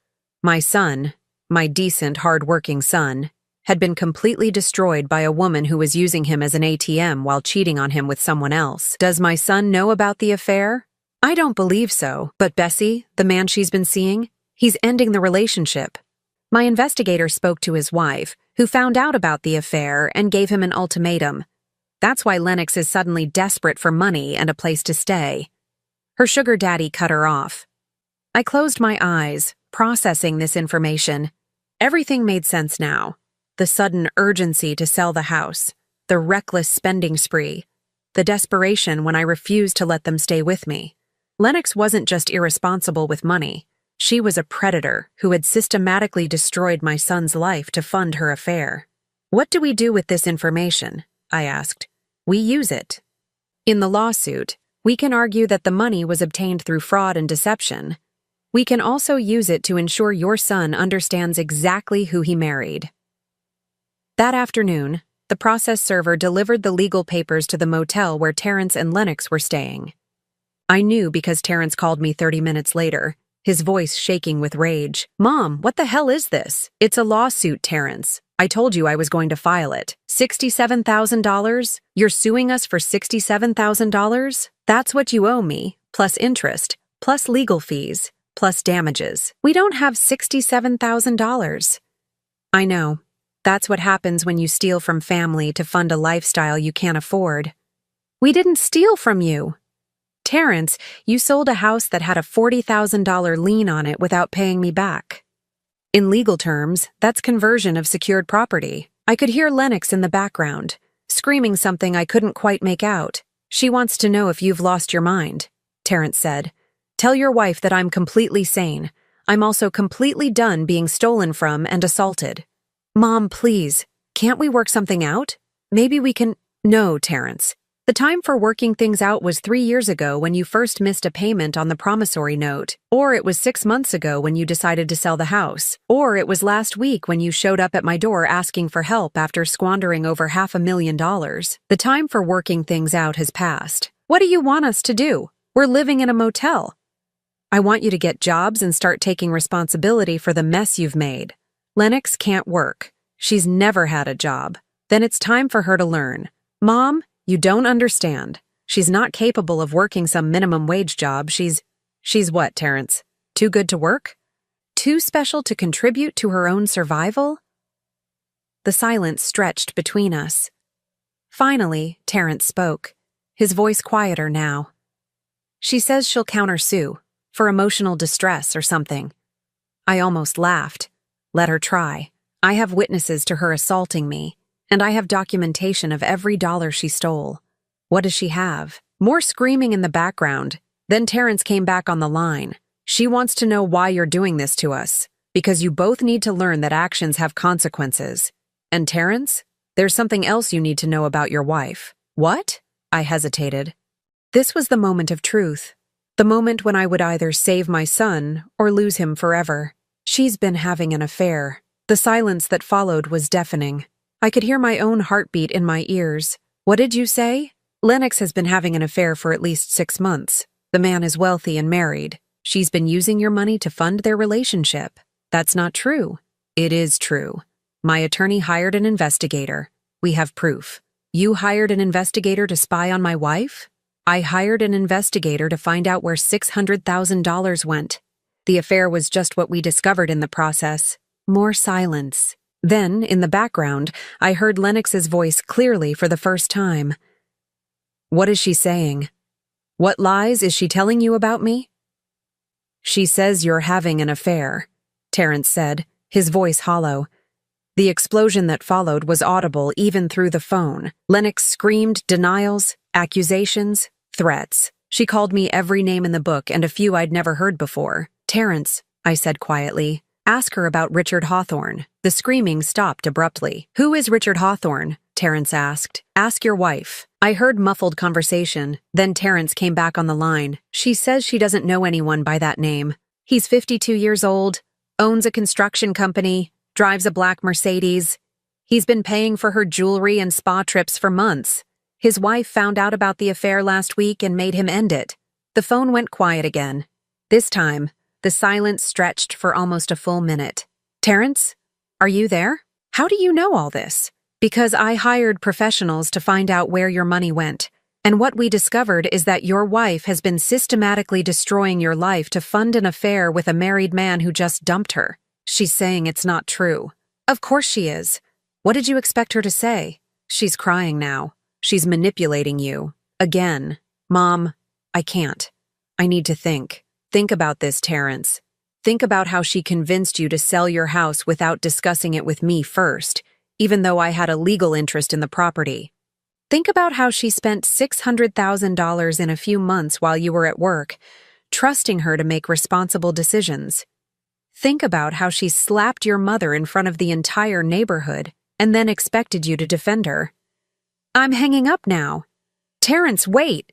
My son, my decent, hard-working son, had been completely destroyed by a woman who was using him as an ATM while cheating on him with someone else. Does my son know about the affair? I don't believe so, but Bessie, the man she's been seeing, he's ending the relationship. My investigator spoke to his wife, who found out about the affair and gave him an ultimatum. That's why Lennox is suddenly desperate for money and a place to stay. Her sugar daddy cut her off. I closed my eyes, processing this information. Everything made sense now. The sudden urgency to sell the house, the reckless spending spree, the desperation when I refused to let them stay with me. Lennox wasn't just irresponsible with money. She was a predator who had systematically destroyed my son's life to fund her affair. What do we do with this information? I asked. We use it. In the lawsuit, we can argue that the money was obtained through fraud and deception. We can also use it to ensure your son understands exactly who he married. That afternoon, the process server delivered the legal papers to the motel where Terrence and Lennox were staying. I knew because Terrence called me 30 minutes later, his voice shaking with rage. Mom, what the hell is this? It's a lawsuit, Terrence. I told you I was going to file it. $67,000? You're suing us for $67,000? That's what you owe me, plus interest, plus legal fees, plus damages. We don't have $67,000. I know. That's what happens when you steal from family to fund a lifestyle you can't afford. We didn't steal from you. Terrence, you sold a house that had a $40,000 lien on it without paying me back. In legal terms, that's conversion of secured property. I could hear Lennox in the background, screaming something I couldn't quite make out. She wants to know if you've lost your mind, Terrence said. Tell your wife that I'm completely sane. I'm also completely done being stolen from and assaulted. Mom, please, can't we work something out? Maybe we can— No, Terrence. The time for working things out was 3 years ago when you first missed a payment on the promissory note, or it was 6 months ago when you decided to sell the house, or it was last week when you showed up at my door asking for help after squandering over $500,000. The time for working things out has passed. What do you want us to do? We're living in a motel. I want you to get jobs and start taking responsibility for the mess you've made. Lennox can't work. She's never had a job. Then it's time for her to learn. Mom, you don't understand. She's not capable of working some minimum wage job. She's what, Terrence? Too good to work? Too special to contribute to her own survival? The silence stretched between us. Finally, Terrence spoke, his voice quieter now. She says she'll countersue, for emotional distress or something. I almost laughed. Let her try. I have witnesses to her assaulting me. And I have documentation of every dollar she stole. What does she have? More screaming in the background. Then Terrence came back on the line. She wants to know why you're doing this to us. Because you both need to learn that actions have consequences. And Terrence, there's something else you need to know about your wife. What? I hesitated. This was the moment of truth. The moment when I would either save my son or lose him forever. She's been having an affair. The silence that followed was deafening. I could hear my own heartbeat in my ears. What did you say? Lennox has been having an affair for at least 6 months. The man is wealthy and married. She's been using your money to fund their relationship. That's not true. It is true. My attorney hired an investigator. We have proof. You hired an investigator to spy on my wife? I hired an investigator to find out where $600,000 went. The affair was just what we discovered in the process. More silence. Then, in the background, I heard Lennox's voice clearly for the first time. What is she saying? What lies is she telling you about me? She says you're having an affair, Terrence said, his voice hollow. The explosion that followed was audible even through the phone. Lennox screamed denials, accusations, threats. She called me every name in the book and a few I'd never heard before. Terrence, I said quietly. Ask her about Richard Hawthorne. The screaming stopped abruptly. Who is Richard Hawthorne? Terrence asked. Ask your wife. I heard muffled conversation. Then Terrence came back on the line. She says she doesn't know anyone by that name. He's 52 years old, owns a construction company, drives a black Mercedes. He's been paying for her jewelry and spa trips for months. His wife found out about the affair last week and made him end it. The phone went quiet again. This time, the silence stretched for almost a full minute. Terrence, are you there? How do you know all this? Because I hired professionals to find out where your money went. And what we discovered is that your wife has been systematically destroying your life to fund an affair with a married man who just dumped her. She's saying it's not true. Of course she is. What did you expect her to say? She's crying now. She's manipulating you. Again. Mom, I can't. I need to think. Think about this, Terrence. Think about how she convinced you to sell your house without discussing it with me first, even though I had a legal interest in the property. Think about how she spent $600,000 in a few months while you were at work, trusting her to make responsible decisions. Think about how she slapped your mother in front of the entire neighborhood and then expected you to defend her. I'm hanging up now. Terrence, wait!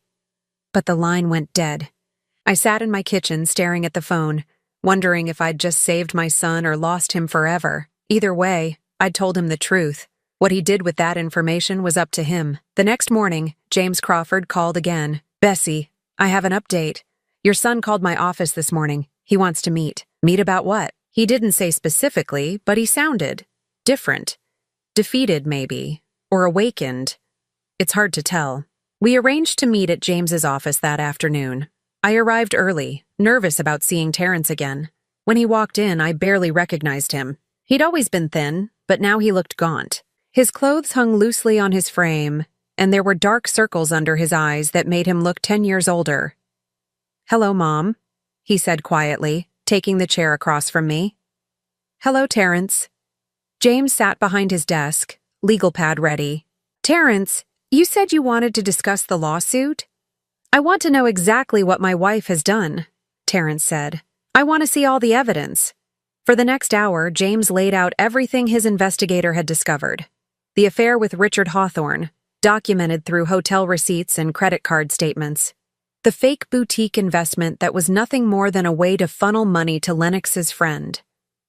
But the line went dead. I sat in my kitchen staring at the phone, wondering if I'd just saved my son or lost him forever. Either way, I'd told him the truth. What he did with that information was up to him. The next morning, James Crawford called again. Bessie, I have an update. Your son called my office this morning. He wants to meet. Meet about what? He didn't say specifically, but he sounded different. Defeated, maybe. Or awakened. It's hard to tell. We arranged to meet at James's office that afternoon. I arrived early, nervous about seeing Terrence again. When he walked in, I barely recognized him. He'd always been thin, but now he looked gaunt. His clothes hung loosely on his frame, and there were dark circles under his eyes that made him look 10 years older. "Hello, Mom," he said quietly, taking the chair across from me. "Hello, Terrence." James sat behind his desk, legal pad ready. "Terrence, you said you wanted to discuss the lawsuit?" "I want to know exactly what my wife has done," Terrence said. "I want to see all the evidence." For the next hour, James laid out everything his investigator had discovered. The affair with Richard Hawthorne, documented through hotel receipts and credit card statements. The fake boutique investment that was nothing more than a way to funnel money to Lennox's friend.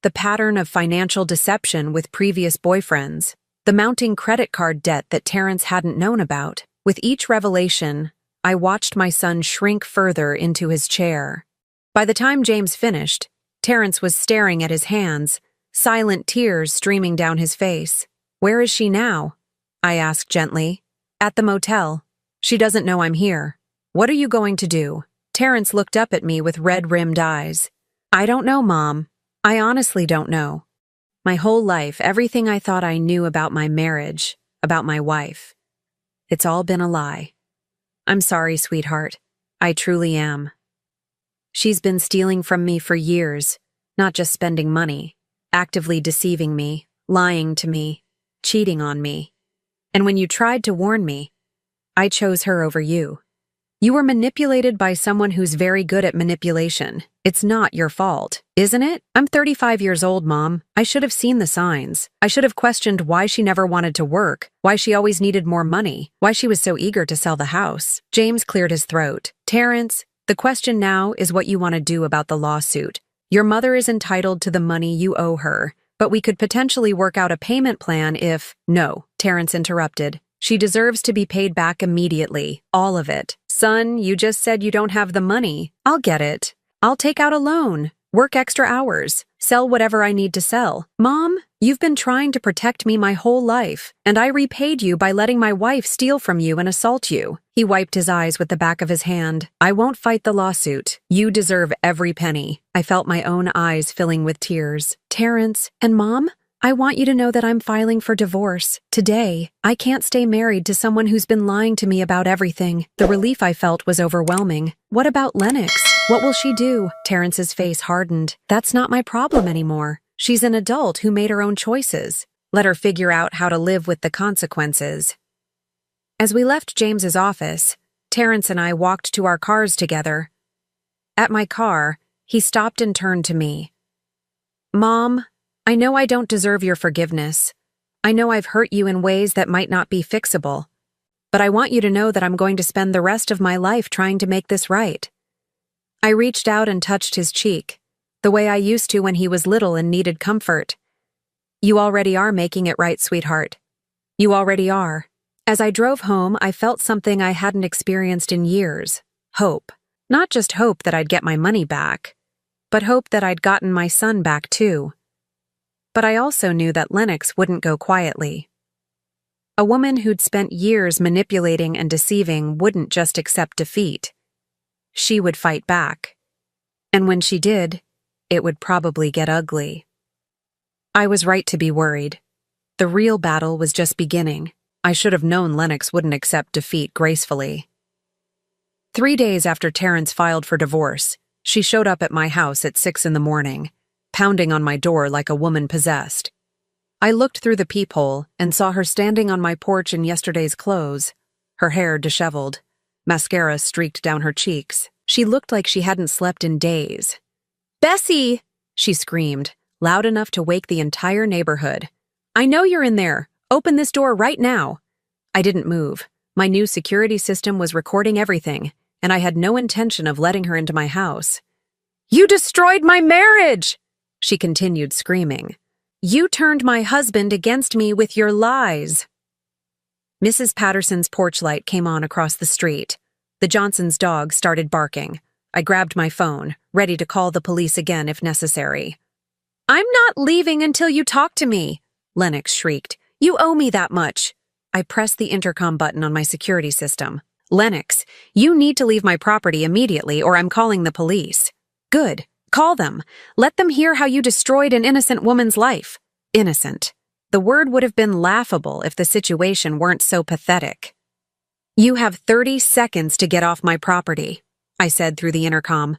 The pattern of financial deception with previous boyfriends. The mounting credit card debt that Terrence hadn't known about. With each revelation, I watched my son shrink further into his chair. By the time James finished, Terrence was staring at his hands, silent tears streaming down his face. "Where is she now?" I asked gently. "At the motel. She doesn't know I'm here." "What are you going to do?" Terrence looked up at me with red-rimmed eyes. "I don't know, Mom. I honestly don't know. My whole life, everything I thought I knew about my marriage, about my wife. It's all been a lie. I'm sorry, sweetheart. I truly am. She's been stealing from me for years, not just spending money, actively deceiving me, lying to me, cheating on me. And when you tried to warn me, I chose her over you. You were manipulated by someone who's very good at manipulation. It's not your fault, isn't it? I'm 35 years old, Mom. I should have seen the signs. I should have questioned why she never wanted to work, why she always needed more money, why she was so eager to sell the house." James cleared his throat. "Terrence, the question now is what you want to do about the lawsuit. Your mother is entitled to the money you owe her, but we could potentially work out a payment plan if—" "No," Terrence interrupted. "She deserves to be paid back immediately, all of it. Son, you just said you don't have the money. I'll get it. I'll take out a loan, work extra hours, sell whatever I need to sell. Mom, you've been trying to protect me my whole life, and I repaid you by letting my wife steal from you and assault you." He wiped his eyes with the back of his hand. "I won't fight the lawsuit. You deserve every penny." I felt my own eyes filling with tears. "Terrence, and Mom, I want you to know that I'm filing for divorce. Today, I can't stay married to someone who's been lying to me about everything." The relief I felt was overwhelming. "What about Lennox? What will she do?" Terrence's face hardened. "That's not my problem anymore. She's an adult who made her own choices. Let her figure out how to live with the consequences." As we left James's office, Terrence and I walked to our cars together. At my car, he stopped and turned to me. "Mom, I know I don't deserve your forgiveness. I know I've hurt you in ways that might not be fixable. But I want you to know that I'm going to spend the rest of my life trying to make this right." I reached out and touched his cheek, the way I used to when he was little and needed comfort. "You already are making it right, sweetheart. You already are." As I drove home, I felt something I hadn't experienced in years. Hope. Not just hope that I'd get my money back, but hope that I'd gotten my son back too. But I also knew that Lennox wouldn't go quietly. A woman who'd spent years manipulating and deceiving wouldn't just accept defeat. She would fight back. And when she did, it would probably get ugly. I was right to be worried. The real battle was just beginning. I should have known Lennox wouldn't accept defeat gracefully. 3 days after Terrence filed for divorce, she showed up at my house at 6 a.m, pounding on my door like a woman possessed. I looked through the peephole and saw her standing on my porch in yesterday's clothes, her hair disheveled, mascara streaked down her cheeks. She looked like she hadn't slept in days. "Bessie!" she screamed, loud enough to wake the entire neighborhood. "I know you're in there. Open this door right now." I didn't move. My new security system was recording everything, and I had no intention of letting her into my house. "You destroyed my marriage!" she continued screaming. "You turned my husband against me with your lies." Mrs. Patterson's porch light came on across the street. The Johnsons' dog started barking. I grabbed my phone, ready to call the police again if necessary. "I'm not leaving until you talk to me," Lennox shrieked. "You owe me that much." I pressed the intercom button on my security system. "Lennox, you need to leave my property immediately or I'm calling the police." "Good. Call them. Let them hear how you destroyed an innocent woman's life." Innocent. The word would have been laughable if the situation weren't so pathetic. "You have 30 seconds to get off my property," I said through the intercom.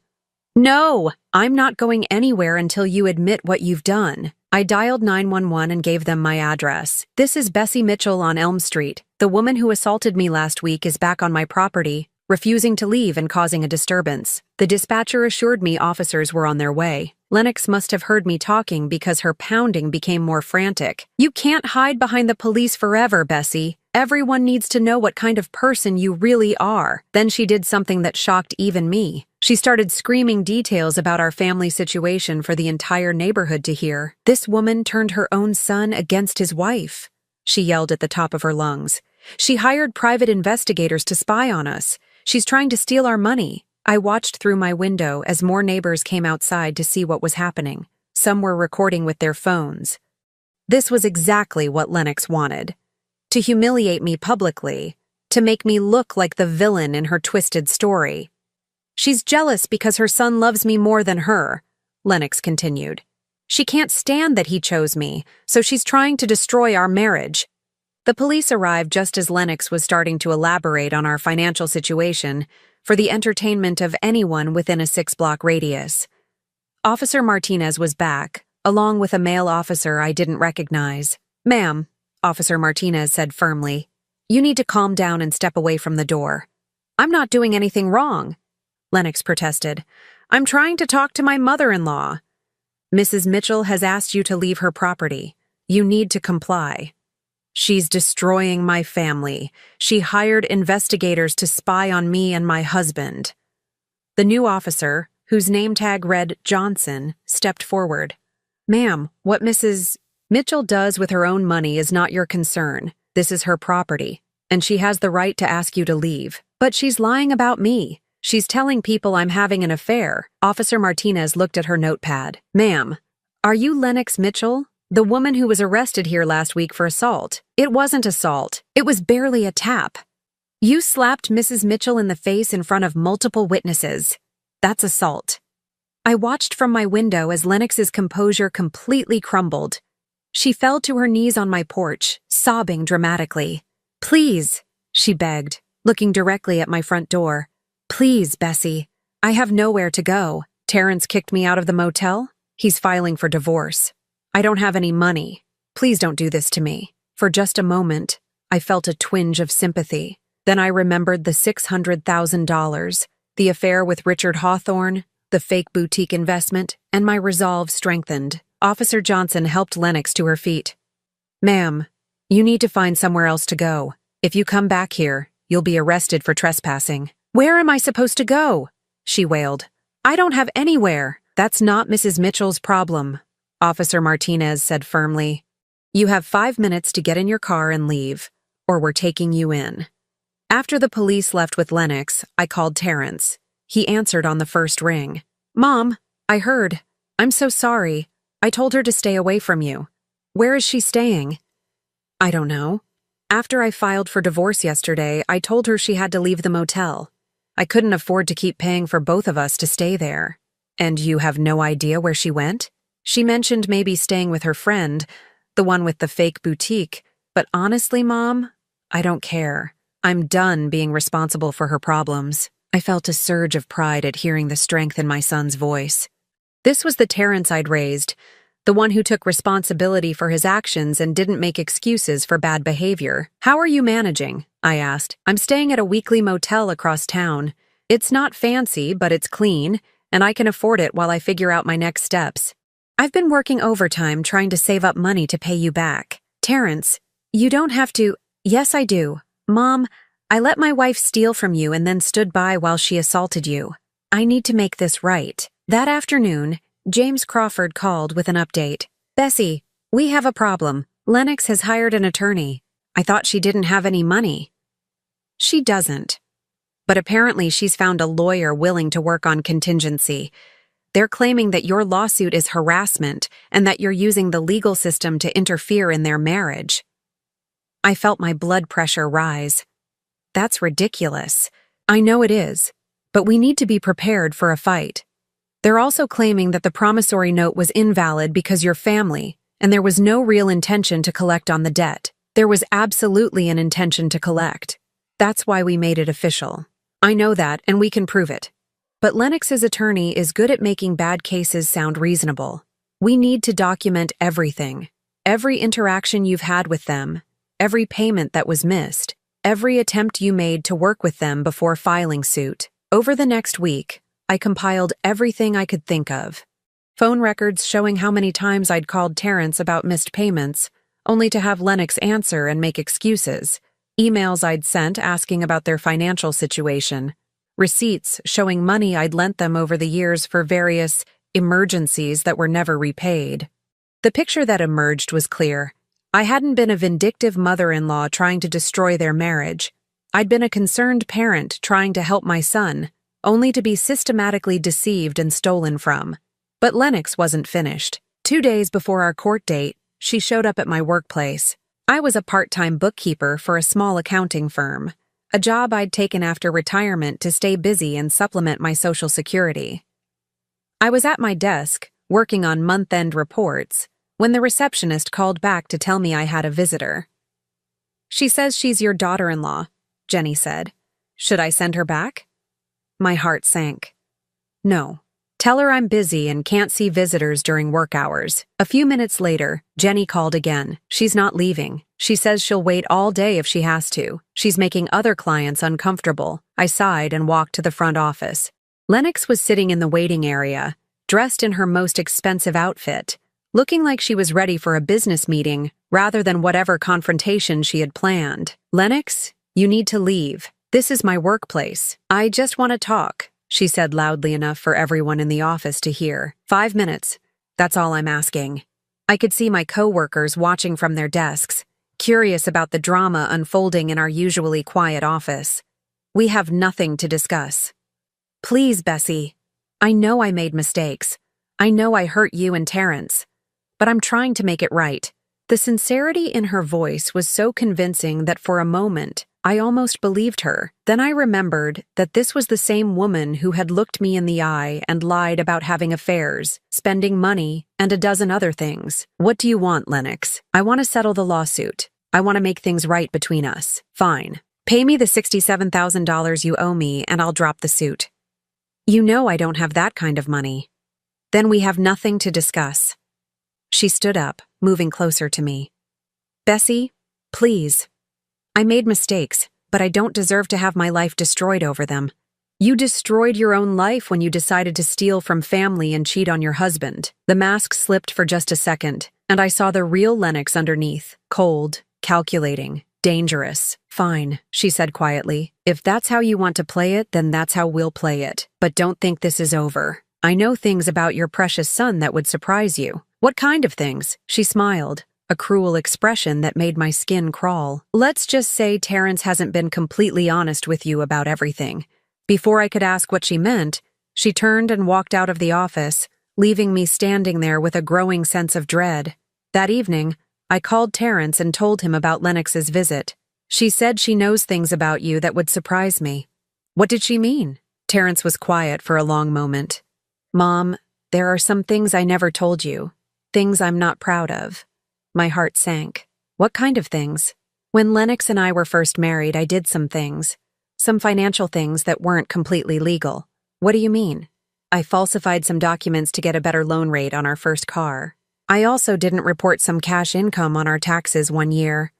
"No, I'm not going anywhere until you admit what you've done." I dialed 911 and gave them my address. "This is Bessie Mitchell on Elm Street. The woman who assaulted me last week is back on my property, refusing to leave and causing a disturbance." The dispatcher assured me officers were on their way. Lennox must have heard me talking because her pounding became more frantic. "You can't hide behind the police forever, Bessie. Everyone needs to know what kind of person you really are." Then she did something that shocked even me. She started screaming details about our family situation for the entire neighborhood to hear. "This woman turned her own son against his wife," she yelled at the top of her lungs. "She hired private investigators to spy on us. She's trying to steal our money." I watched through my window as more neighbors came outside to see what was happening. Some were recording with their phones. This was exactly what Lennox wanted. To humiliate me publicly, to make me look like the villain in her twisted story. "She's jealous because her son loves me more than her," Lennox continued. "She can't stand that he chose me, so she's trying to destroy our marriage." The police arrived just as Lennox was starting to elaborate on our financial situation for the entertainment of anyone within a 6-block radius. Officer Martinez was back, along with a male officer I didn't recognize. "Ma'am," Officer Martinez said firmly, "you need to calm down and step away from the door." "I'm not doing anything wrong," Lennox protested. "I'm trying to talk to my mother-in-law." "Mrs. Mitchell has asked you to leave her property. You need to comply." "She's destroying my family. She hired investigators to spy on me and my husband." The new officer, whose name tag read Johnson, stepped forward. "Ma'am, what Mrs. Mitchell does with her own money is not your concern. This is her property, and she has the right to ask you to leave. But she's lying about me. She's telling people I'm having an affair." Officer Martinez looked at her notepad. "Ma'am, are you Lennox Mitchell? The woman who was arrested here last week for assault?" "It wasn't assault. It was barely a tap." "You slapped Mrs. Mitchell in the face in front of multiple witnesses. That's assault." I watched from my window as Lennox's composure completely crumbled. She fell to her knees on my porch, sobbing dramatically. "Please," she begged, looking directly at my front door. "Please, Bessie. I have nowhere to go. Terrence kicked me out of the motel. He's filing for divorce. I don't have any money. Please don't do this to me." For just a moment, I felt a twinge of sympathy. Then I remembered the $600,000, the affair with Richard Hawthorne, the fake boutique investment, and my resolve strengthened. Officer Johnson helped Lennox to her feet. "Ma'am, you need to find somewhere else to go. If you come back here, you'll be arrested for trespassing." "Where am I supposed to go?" she wailed. "I don't have anywhere." "That's not Mrs. Mitchell's problem," Officer Martinez said firmly. "You have 5 minutes to get in your car and leave, or we're taking you in." After the police left with Lennox, I called Terrence. He answered on the first ring. "Mom, I heard. I'm so sorry. I told her to stay away from you. Where is she staying?" "I don't know. After I filed for divorce yesterday, I told her she had to leave the motel. I couldn't afford to keep paying for both of us to stay there." "And you have no idea where she went?" "She mentioned maybe staying with her friend, the one with the fake boutique, but honestly, Mom, I don't care. I'm done being responsible for her problems." I felt a surge of pride at hearing the strength in my son's voice. This was the Terrence I'd raised, the one who took responsibility for his actions and didn't make excuses for bad behavior. "How are you managing?" I asked. "I'm staying at a weekly motel across town. It's not fancy, but it's clean, and I can afford it while I figure out my next steps. I've been working overtime trying to save up money to pay you back." "Terrence, you don't have to—" "Yes, I do. Mom, I let my wife steal from you and then stood by while she assaulted you. I need to make this right." That afternoon, James Crawford called with an update. "Bessie, we have a problem. Lennox has hired an attorney. I thought she didn't have any money." She doesn't. But apparently she's found a lawyer willing to work on contingency. They're claiming that your lawsuit is harassment and that you're using the legal system to interfere in their marriage. I felt my blood pressure rise. That's ridiculous. I know it is, but we need to be prepared for a fight. They're also claiming that the promissory note was invalid because your family, And there was no real intention to collect on the debt. There was absolutely an intention to collect. That's why we made it official. I know that, and we can prove it. But Lennox's attorney is good at making bad cases sound reasonable. We need to document everything. Every interaction you've had with them, every payment that was missed, every attempt you made to work with them before filing suit. Over the next week, I compiled everything I could think of. Phone records showing how many times I'd called Terrence about missed payments, only to have Lennox answer and make excuses. Emails I'd sent asking about their financial situation. Receipts showing money I'd lent them over the years for various emergencies that were never repaid. The picture that emerged was clear. I hadn't been a vindictive mother-in-law trying to destroy their marriage. I'd been a concerned parent trying to help my son, only to be systematically deceived and stolen from. But Lennox wasn't finished. 2 days before our court date, she showed up at my workplace. I was a part-time bookkeeper for a small accounting firm, a job I'd taken after retirement to stay busy and supplement my Social Security. I was at my desk, working on month-end reports, when the receptionist called back to tell me I had a visitor. "She says she's your daughter-in-law," Jenny said. "Should I send her back?" My heart sank. "No. Tell her I'm busy and can't see visitors during work hours." A few minutes later, Jenny called again. "She's not leaving. She says she'll wait all day if she has to. She's making other clients uncomfortable." I sighed and walked to the front office. Lennox was sitting in the waiting area, dressed in her most expensive outfit, looking like she was ready for a business meeting rather than whatever confrontation she had planned. "Lennox, you need to leave. This is my workplace. I just want to talk," she said loudly enough for everyone in the office to hear. 5 minutes. That's all I'm asking." I could see my coworkers watching from their desks, curious about the drama unfolding in our usually quiet office. "We have nothing to discuss." "Please, Bessie. I know I made mistakes. I know I hurt you and Terrence. But I'm trying to make it right." The sincerity in her voice was so convincing that for a moment, I almost believed her. Then I remembered that this was the same woman who had looked me in the eye and lied about having affairs, spending money, and a dozen other things. "What do you want, Lennox?" "I want to settle the lawsuit. I want to make things right between us." "Fine. Pay me the $67,000 you owe me and I'll drop the suit." "You know I don't have that kind of money." "Then we have nothing to discuss." She stood up, moving closer to me. "Bessie, please. I made mistakes, but I don't deserve to have my life destroyed over them. You destroyed your own life when you decided to steal from family and cheat on your husband." The mask slipped for just a second, and I saw the real Lennox underneath, cold, calculating, dangerous. "Fine," she said quietly. "If that's how you want to play it, then that's how we'll play it. But don't think this is over. I know things about your precious son that would surprise you." "What kind of things?" She smiled, a cruel expression that made my skin crawl. "Let's just say Terrence hasn't been completely honest with you about everything." Before I could ask what she meant, she turned and walked out of the office, leaving me standing there with a growing sense of dread. That evening, I called Terrence and told him about Lennox's visit. "She said she knows things about you that would surprise me." "What did she mean?" Terrence was quiet for a long moment. "Mom, there are some things I never told you. Things I'm not proud of." My heart sank. "What kind of things?" "When Lennox and I were first married, I did some things. Some financial things that weren't completely legal." "What do you mean?" "I falsified some documents to get a better loan rate on our first car. I also didn't report some cash income on our taxes one year.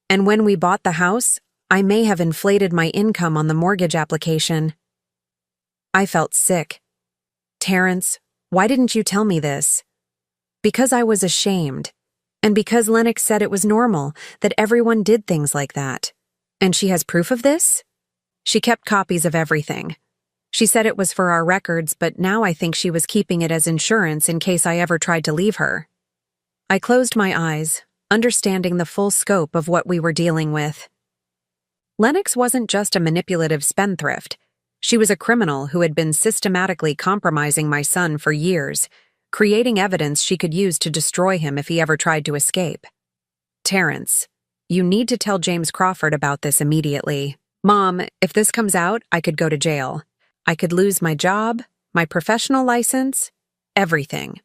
And when we bought the house, I may have inflated my income on the mortgage application." I felt sick. "Terrence, why didn't you tell me this?" "Because I was ashamed. And because Lennox said it was normal, that everyone did things like that." "And she has proof of this?" "She kept copies of everything. She said it was for our records, but now I think she was keeping it as insurance in case I ever tried to leave her." I closed my eyes, understanding the full scope of what we were dealing with. Lennox wasn't just a manipulative spendthrift. She was a criminal who had been systematically compromising my son for years, creating evidence she could use to destroy him if he ever tried to escape. "Terrence, you need to tell James Crawford about this immediately. Mom, if this comes out, I could go to jail. I could lose my job, my professional license, everything."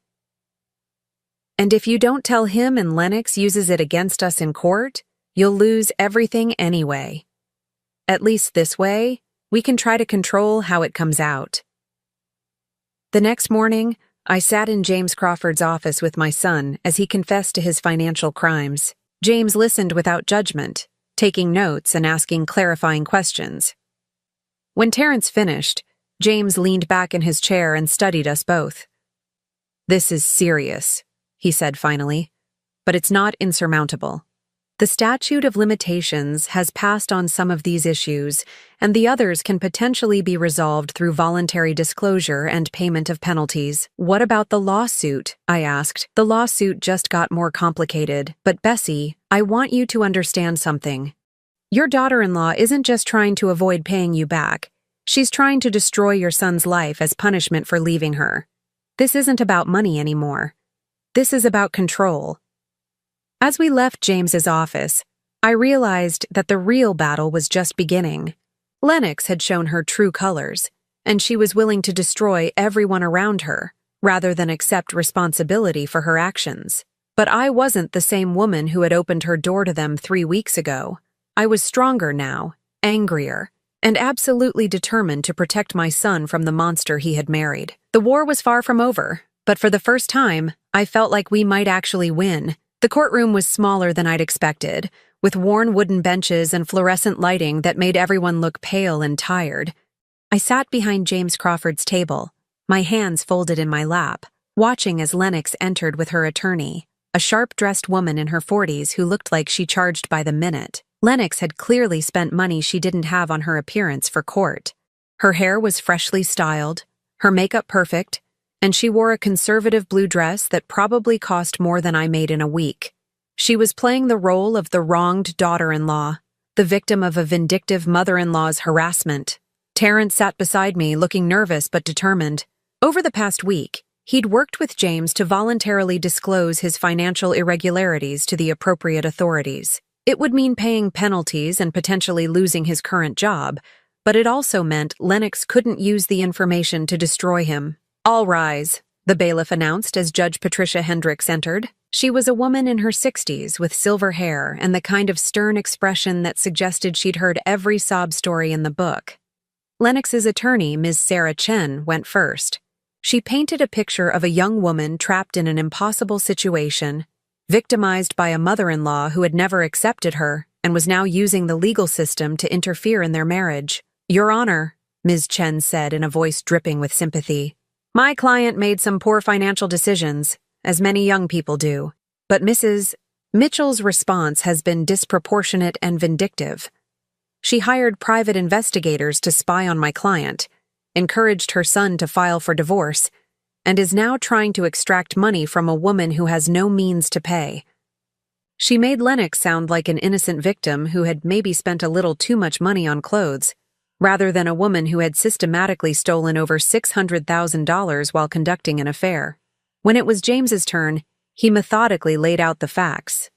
And if you don't tell him and Lennox uses it against us in court, you'll lose everything anyway. At least this way, we can try to control how it comes out. The next morning, I sat in James Crawford's office with my son as he confessed to his financial crimes. James listened without judgment, taking notes and asking clarifying questions. When Terrence finished, James leaned back in his chair and studied us both. "This is serious," he said finally, "but it's not insurmountable. The statute of limitations has passed on some of these issues, and the others can potentially be resolved through voluntary disclosure and payment of penalties." "What about the lawsuit?" I asked. "The lawsuit just got more complicated, but Bessie, I want you to understand something. Your daughter-in-law isn't just trying to avoid paying you back. She's trying to destroy your son's life as punishment for leaving her. This isn't about money anymore. This is about control." As we left James's office, I realized that the real battle was just beginning. Lennox had shown her true colors, and she was willing to destroy everyone around her, rather than accept responsibility for her actions. But I wasn't the same woman who had opened her door to them 3 weeks ago. I was stronger now, angrier, and absolutely determined to protect my son from the monster he had married. The war was far from over, but for the first time, I felt like we might actually win. The courtroom was smaller than I'd expected, with worn wooden benches and fluorescent lighting that made everyone look pale and tired. I sat behind James Crawford's table, my hands folded in my lap, watching as Lennox entered with her attorney, a sharp-dressed woman in her 40s who looked like she charged by the minute. Lennox had clearly spent money she didn't have on her appearance for court. Her hair was freshly styled, her makeup perfect, and she wore a conservative blue dress that probably cost more than I made in a week. She was playing the role of the wronged daughter-in-law, the victim of a vindictive mother-in-law's harassment. Terrence sat beside me, looking nervous but determined. Over the past week, he'd worked with James to voluntarily disclose his financial irregularities to the appropriate authorities. It would mean paying penalties and potentially losing his current job, but it also meant Lennox couldn't use the information to destroy him. "All rise," the bailiff announced as Judge Patricia Hendricks entered. She was a woman in her 60s with silver hair and the kind of stern expression that suggested she'd heard every sob story in the book. Lennox's attorney, Ms. Sarah Chen, went first. She painted a picture of a young woman trapped in an impossible situation, victimized by a mother-in-law who had never accepted her and was now using the legal system to interfere in their marriage. "Your Honor," Ms. Chen said in a voice dripping with sympathy, "my client made some poor financial decisions, as many young people do, but Mrs. Mitchell's response has been disproportionate and vindictive. She hired private investigators to spy on my client, encouraged her son to file for divorce, and is now trying to extract money from a woman who has no means to pay. She made Lennox sound like an innocent victim who had maybe spent a little too much money on clothes, rather than a woman who had systematically stolen over $600,000 while conducting an affair." When it was James's turn, he methodically laid out the facts.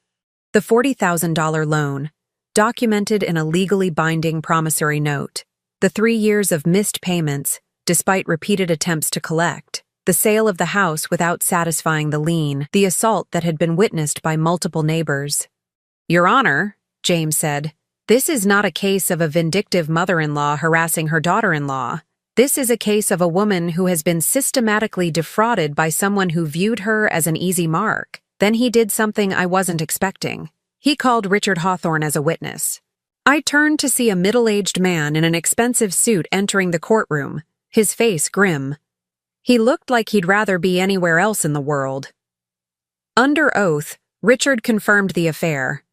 The $40,000 loan, documented in a legally binding promissory note, the 3 years of missed payments, despite repeated attempts to collect, the sale of the house without satisfying the lien, the assault that had been witnessed by multiple neighbors. "Your Honor," James said, "this is not a case of a vindictive mother-in-law harassing her daughter-in-law. This is a case of a woman who has been systematically defrauded by someone who viewed her as an easy mark. Then he did something I wasn't expecting. He called Richard Hawthorne as a witness. I turned to see a middle-aged man in an expensive suit entering the courtroom, his face grim. He looked like he'd rather be anywhere else in the world. Under oath, Richard confirmed the affair.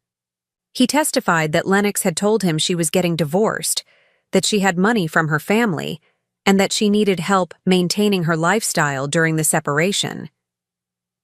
He testified that Lennox had told him she was getting divorced, that she had money from her family, and that she needed help maintaining her lifestyle during the separation.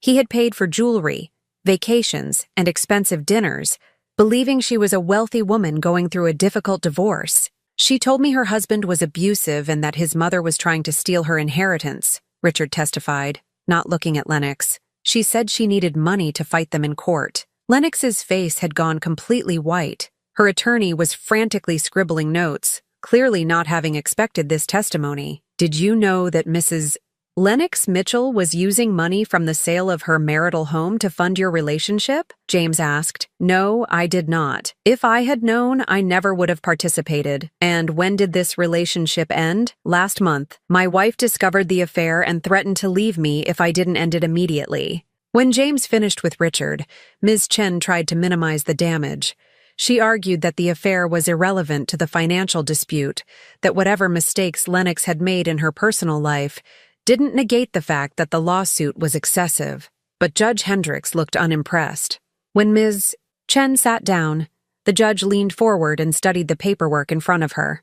He had paid for jewelry, vacations, and expensive dinners, believing she was a wealthy woman going through a difficult divorce. She told me her husband was abusive and that his mother was trying to steal her inheritance, Richard testified, not looking at Lennox. She said she needed money to fight them in court. Lennox's face had gone completely white. Her attorney was frantically scribbling notes, clearly not having expected this testimony. "Did you know that Mrs. Lennox Mitchell was using money from the sale of her marital home to fund your relationship? James asked. No, I did not. If I had known, I never would have participated. And when did this relationship end? Last month. My wife discovered the affair and threatened to leave me if I didn't end it immediately. When James finished with Richard, Ms. Chen tried to minimize the damage. She argued that the affair was irrelevant to the financial dispute, that whatever mistakes Lennox had made in her personal life didn't negate the fact that the lawsuit was excessive. But Judge Hendricks looked unimpressed. When Ms. Chen sat down, the judge leaned forward and studied the paperwork in front of her.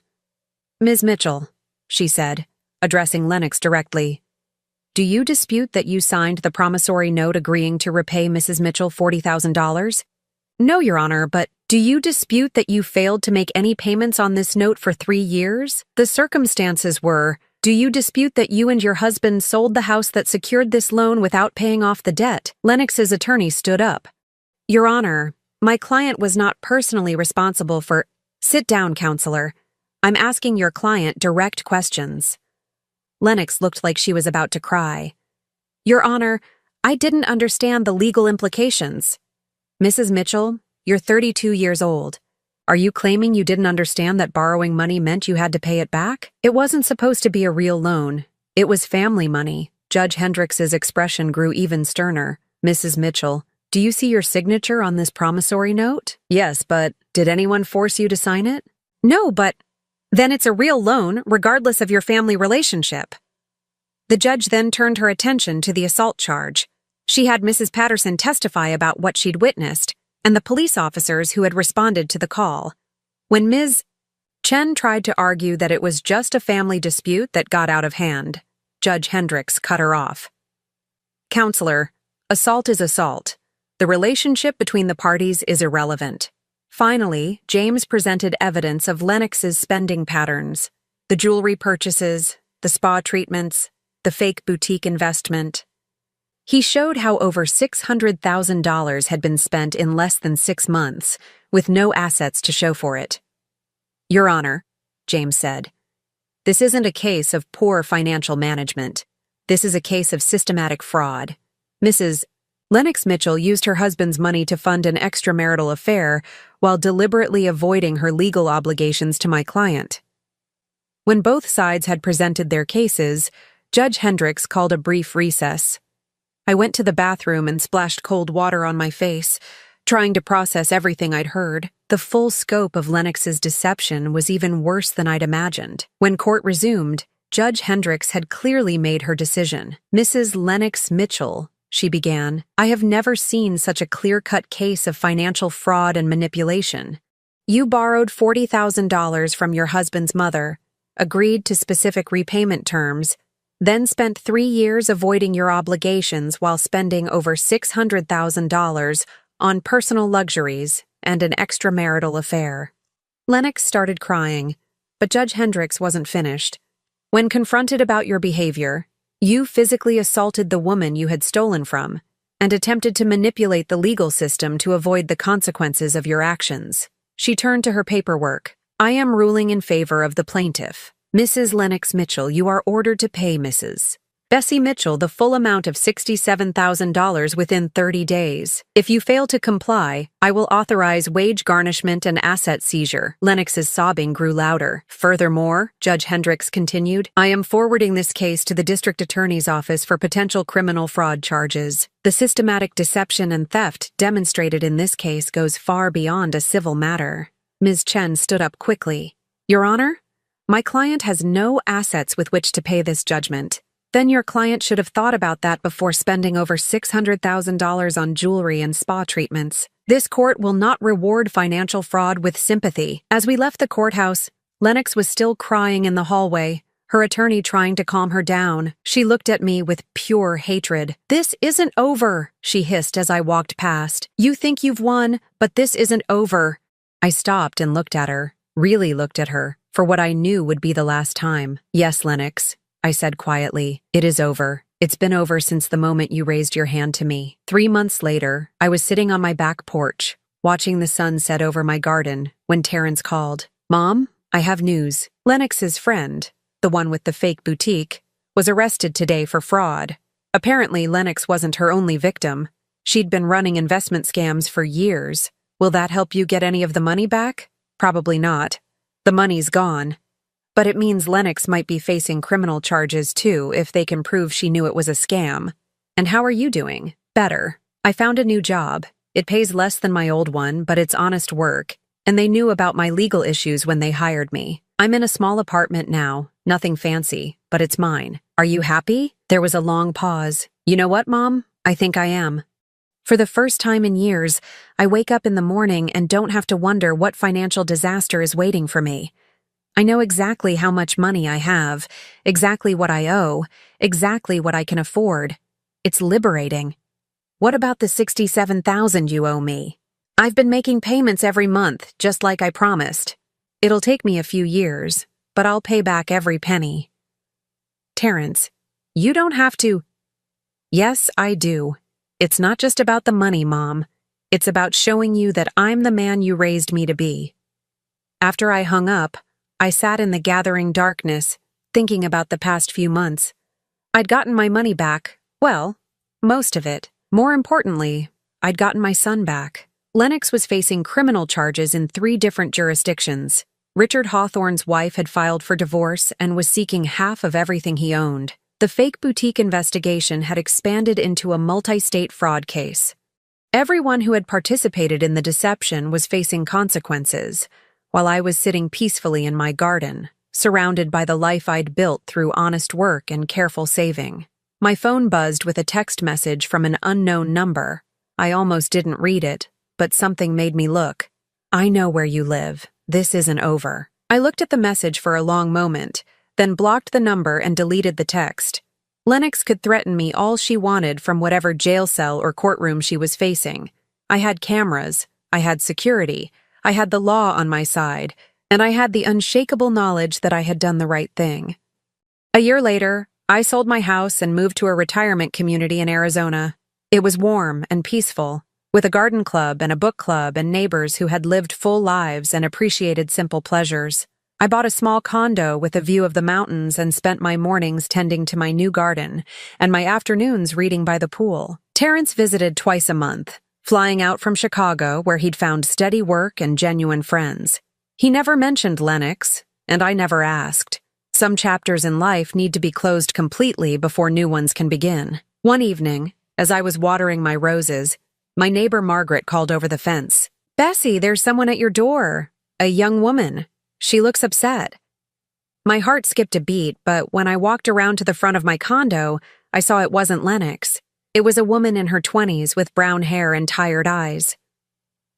Ms. Mitchell, she said, addressing Lennox directly, do you dispute that you signed the promissory note agreeing to repay Mrs. Mitchell $40,000? No, Your Honor, but do you dispute that you failed to make any payments on this note for 3 years? The circumstances were, do you dispute that you and your husband sold the house that secured this loan without paying off the debt? Lennox's attorney stood up. Your Honor, my client was not personally responsible for— Sit down, counselor. I'm asking your client direct questions. Lennox looked like she was about to cry. Your Honor, I didn't understand the legal implications. Mrs. Mitchell, you're 32 years old. Are you claiming you didn't understand that borrowing money meant you had to pay it back? It wasn't supposed to be a real loan. It was family money. Judge Hendricks's expression grew even sterner. Mrs. Mitchell, do you see your signature on this promissory note? Yes, but did anyone force you to sign it? No, but then it's a real loan, regardless of your family relationship. The judge then turned her attention to the assault charge. She had Mrs. Patterson testify about what she'd witnessed, and the police officers who had responded to the call. When Ms. Chen tried to argue that it was just a family dispute that got out of hand, Judge Hendricks cut her off. Counselor, assault is assault. The relationship between the parties is irrelevant. Finally, James presented evidence of Lennox's spending patterns, the jewelry purchases, the spa treatments, the fake boutique investment. He showed how over $600,000 had been spent in less than 6 months, with no assets to show for it. Your Honor, James said, this isn't a case of poor financial management. This is a case of systematic fraud. Mrs. Lennox Mitchell used her husband's money to fund an extramarital affair while deliberately avoiding her legal obligations to my client. When both sides had presented their cases, Judge Hendricks called a brief recess. I went to the bathroom and splashed cold water on my face, trying to process everything I'd heard. The full scope of Lennox's deception was even worse than I'd imagined. When court resumed, Judge Hendricks had clearly made her decision. Mrs. Lennox Mitchell, she began, I have never seen such a clear-cut case of financial fraud and manipulation. You borrowed $40,000 from your husband's mother, agreed to specific repayment terms, then spent 3 years avoiding your obligations while spending over $600,000 on personal luxuries and an extramarital affair. Lennox started crying, but Judge Hendricks wasn't finished. When confronted about your behavior, you physically assaulted the woman you had stolen from and attempted to manipulate the legal system to avoid the consequences of your actions. She turned to her paperwork. I am ruling in favor of the plaintiff. Mrs. Lennox Mitchell, you are ordered to pay Mrs. Bessie Mitchell the full amount of $67,000 within 30 days. If you fail to comply, I will authorize wage garnishment and asset seizure. Lennox's sobbing grew louder. Furthermore, Judge Hendricks continued, I am forwarding this case to the district attorney's office for potential criminal fraud charges. The systematic deception and theft demonstrated in this case goes far beyond a civil matter. Ms. Chen stood up quickly. Your Honor, my client has no assets with which to pay this judgment. Then your client should have thought about that before spending over $600,000 on jewelry and spa treatments. This court will not reward financial fraud with sympathy. As we left the courthouse, Lennox was still crying in the hallway, her attorney trying to calm her down. She looked at me with pure hatred. This isn't over, she hissed as I walked past. You think you've won, but this isn't over. I stopped and looked at her, really looked at her, for what I knew would be the last time. Yes, Lennox, I said quietly. It is over. It's been over since the moment you raised your hand to me. 3 months later, I was sitting on my back porch, watching the sun set over my garden, when Terrence called. Mom, I have news. Lennox's friend, the one with the fake boutique, was arrested today for fraud. Apparently, Lennox wasn't her only victim. She'd been running investment scams for years. Will that help you get any of the money back? Probably not. The money's gone. But it means Lennox might be facing criminal charges too if they can prove she knew it was a scam. And how are you doing? Better. I found a new job. It pays less than my old one, but it's honest work. And they knew about my legal issues when they hired me. I'm in a small apartment now, nothing fancy, but it's mine. Are you happy? There was a long pause. You know what, Mom? I think I am. For the first time in years, I wake up in the morning and don't have to wonder what financial disaster is waiting for me. I know exactly how much money I have, exactly what I owe, exactly what I can afford. It's liberating. What about the $67,000 you owe me? I've been making payments every month, just like I promised. It'll take me a few years, but I'll pay back every penny. Terrence, you don't have to. Yes, I do. It's not just about the money, Mom. It's about showing you that I'm the man you raised me to be. After I hung up, I sat in the gathering darkness, thinking about the past few months. I'd gotten my money back. Well, most of it. More importantly, I'd gotten my son back. Lennox was facing criminal charges in 3 different jurisdictions. Richard Hawthorne's wife had filed for divorce and was seeking half of everything he owned. The fake boutique investigation had expanded into a multi-state fraud case. Everyone who had participated in the deception was facing consequences, while I was sitting peacefully in my garden, surrounded by the life I'd built through honest work and careful saving. My phone buzzed with a text message from an unknown number. I almost didn't read it, but something made me look. I know where you live. This isn't over. I looked at the message for a long moment, then blocked the number and deleted the text. Lennox could threaten me all she wanted from whatever jail cell or courtroom she was facing. I had cameras, I had security, I had the law on my side, and I had the unshakable knowledge that I had done the right thing. A year later, I sold my house and moved to a retirement community in Arizona. It was warm and peaceful, with a garden club and a book club and neighbors who had lived full lives and appreciated simple pleasures. I bought a small condo with a view of the mountains and spent my mornings tending to my new garden and my afternoons reading by the pool. Terrence visited twice a month, flying out from Chicago where he'd found steady work and genuine friends. He never mentioned Lennox, and I never asked. Some chapters in life need to be closed completely before new ones can begin. One evening, as I was watering my roses, my neighbor Margaret called over the fence. "Bessie, there's someone at your door. A young woman. She looks upset." My heart skipped a beat, but when I walked around to the front of my condo, I saw it wasn't Lennox. It was a woman in her 20s with brown hair and tired eyes.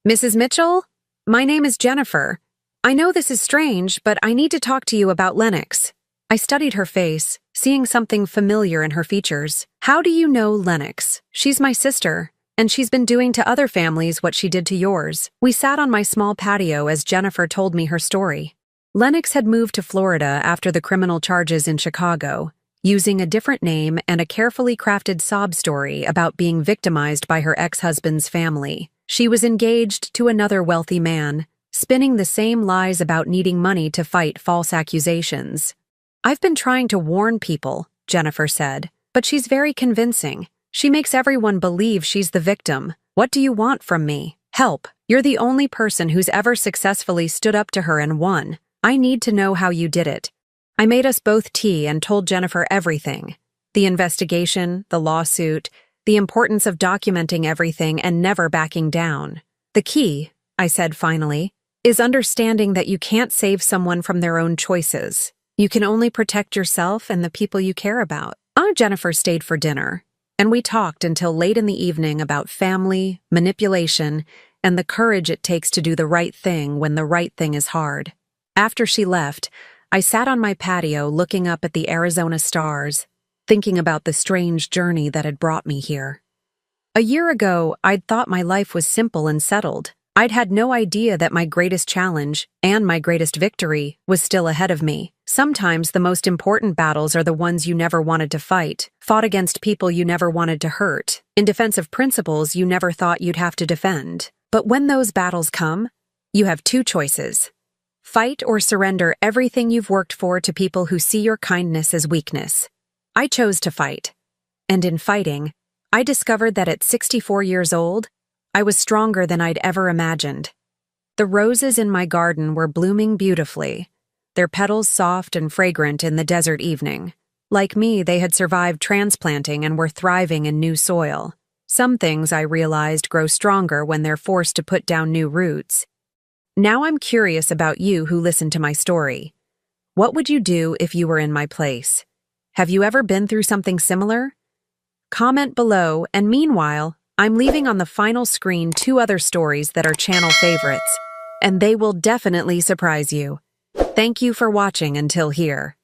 "Mrs. Mitchell? My name is Jennifer. I know this is strange, but I need to talk to you about Lennox." I studied her face, seeing something familiar in her features. "How do you know Lennox? She's my sister, and she's been doing to other families what she did to yours." We sat on my small patio as Jennifer told me her story. Lennox had moved to Florida after the criminal charges in Chicago, using a different name and a carefully crafted sob story about being victimized by her ex-husband's family. She was engaged to another wealthy man, spinning the same lies about needing money to fight false accusations. "I've been trying to warn people," Jennifer said, "but she's very convincing. She makes everyone believe she's the victim. What do you want from me? Help. You're the only person who's ever successfully stood up to her and won. I need to know how you did it." I made us both tea and told Jennifer everything. The investigation, the lawsuit, the importance of documenting everything and never backing down. "The key," I said finally, "is understanding that you can't save someone from their own choices. You can only protect yourself and the people you care about." Aunt Jennifer stayed for dinner, and we talked until late in the evening about family, manipulation, and the courage it takes to do the right thing when the right thing is hard. After she left, I sat on my patio looking up at the Arizona stars, thinking about the strange journey that had brought me here. A year ago, I'd thought my life was simple and settled. I'd had no idea that my greatest challenge, and my greatest victory, was still ahead of me. Sometimes the most important battles are the ones you never wanted to fight, fought against people you never wanted to hurt, in defense of principles you never thought you'd have to defend. But when those battles come, you have 2 choices. Fight or surrender everything you've worked for to people who see your kindness as weakness. I chose to fight. And in fighting, I discovered that at 64 years old, I was stronger than I'd ever imagined. The roses in my garden were blooming beautifully, their petals soft and fragrant in the desert evening. Like me, they had survived transplanting and were thriving in new soil. Some things, I realized, grow stronger when they're forced to put down new roots. Now I'm curious about you who listened to my story. What would you do if you were in my place? Have you ever been through something similar? Comment below, and meanwhile, I'm leaving on the final screen 2 other stories that are channel favorites, and they will definitely surprise you. Thank you for watching until here.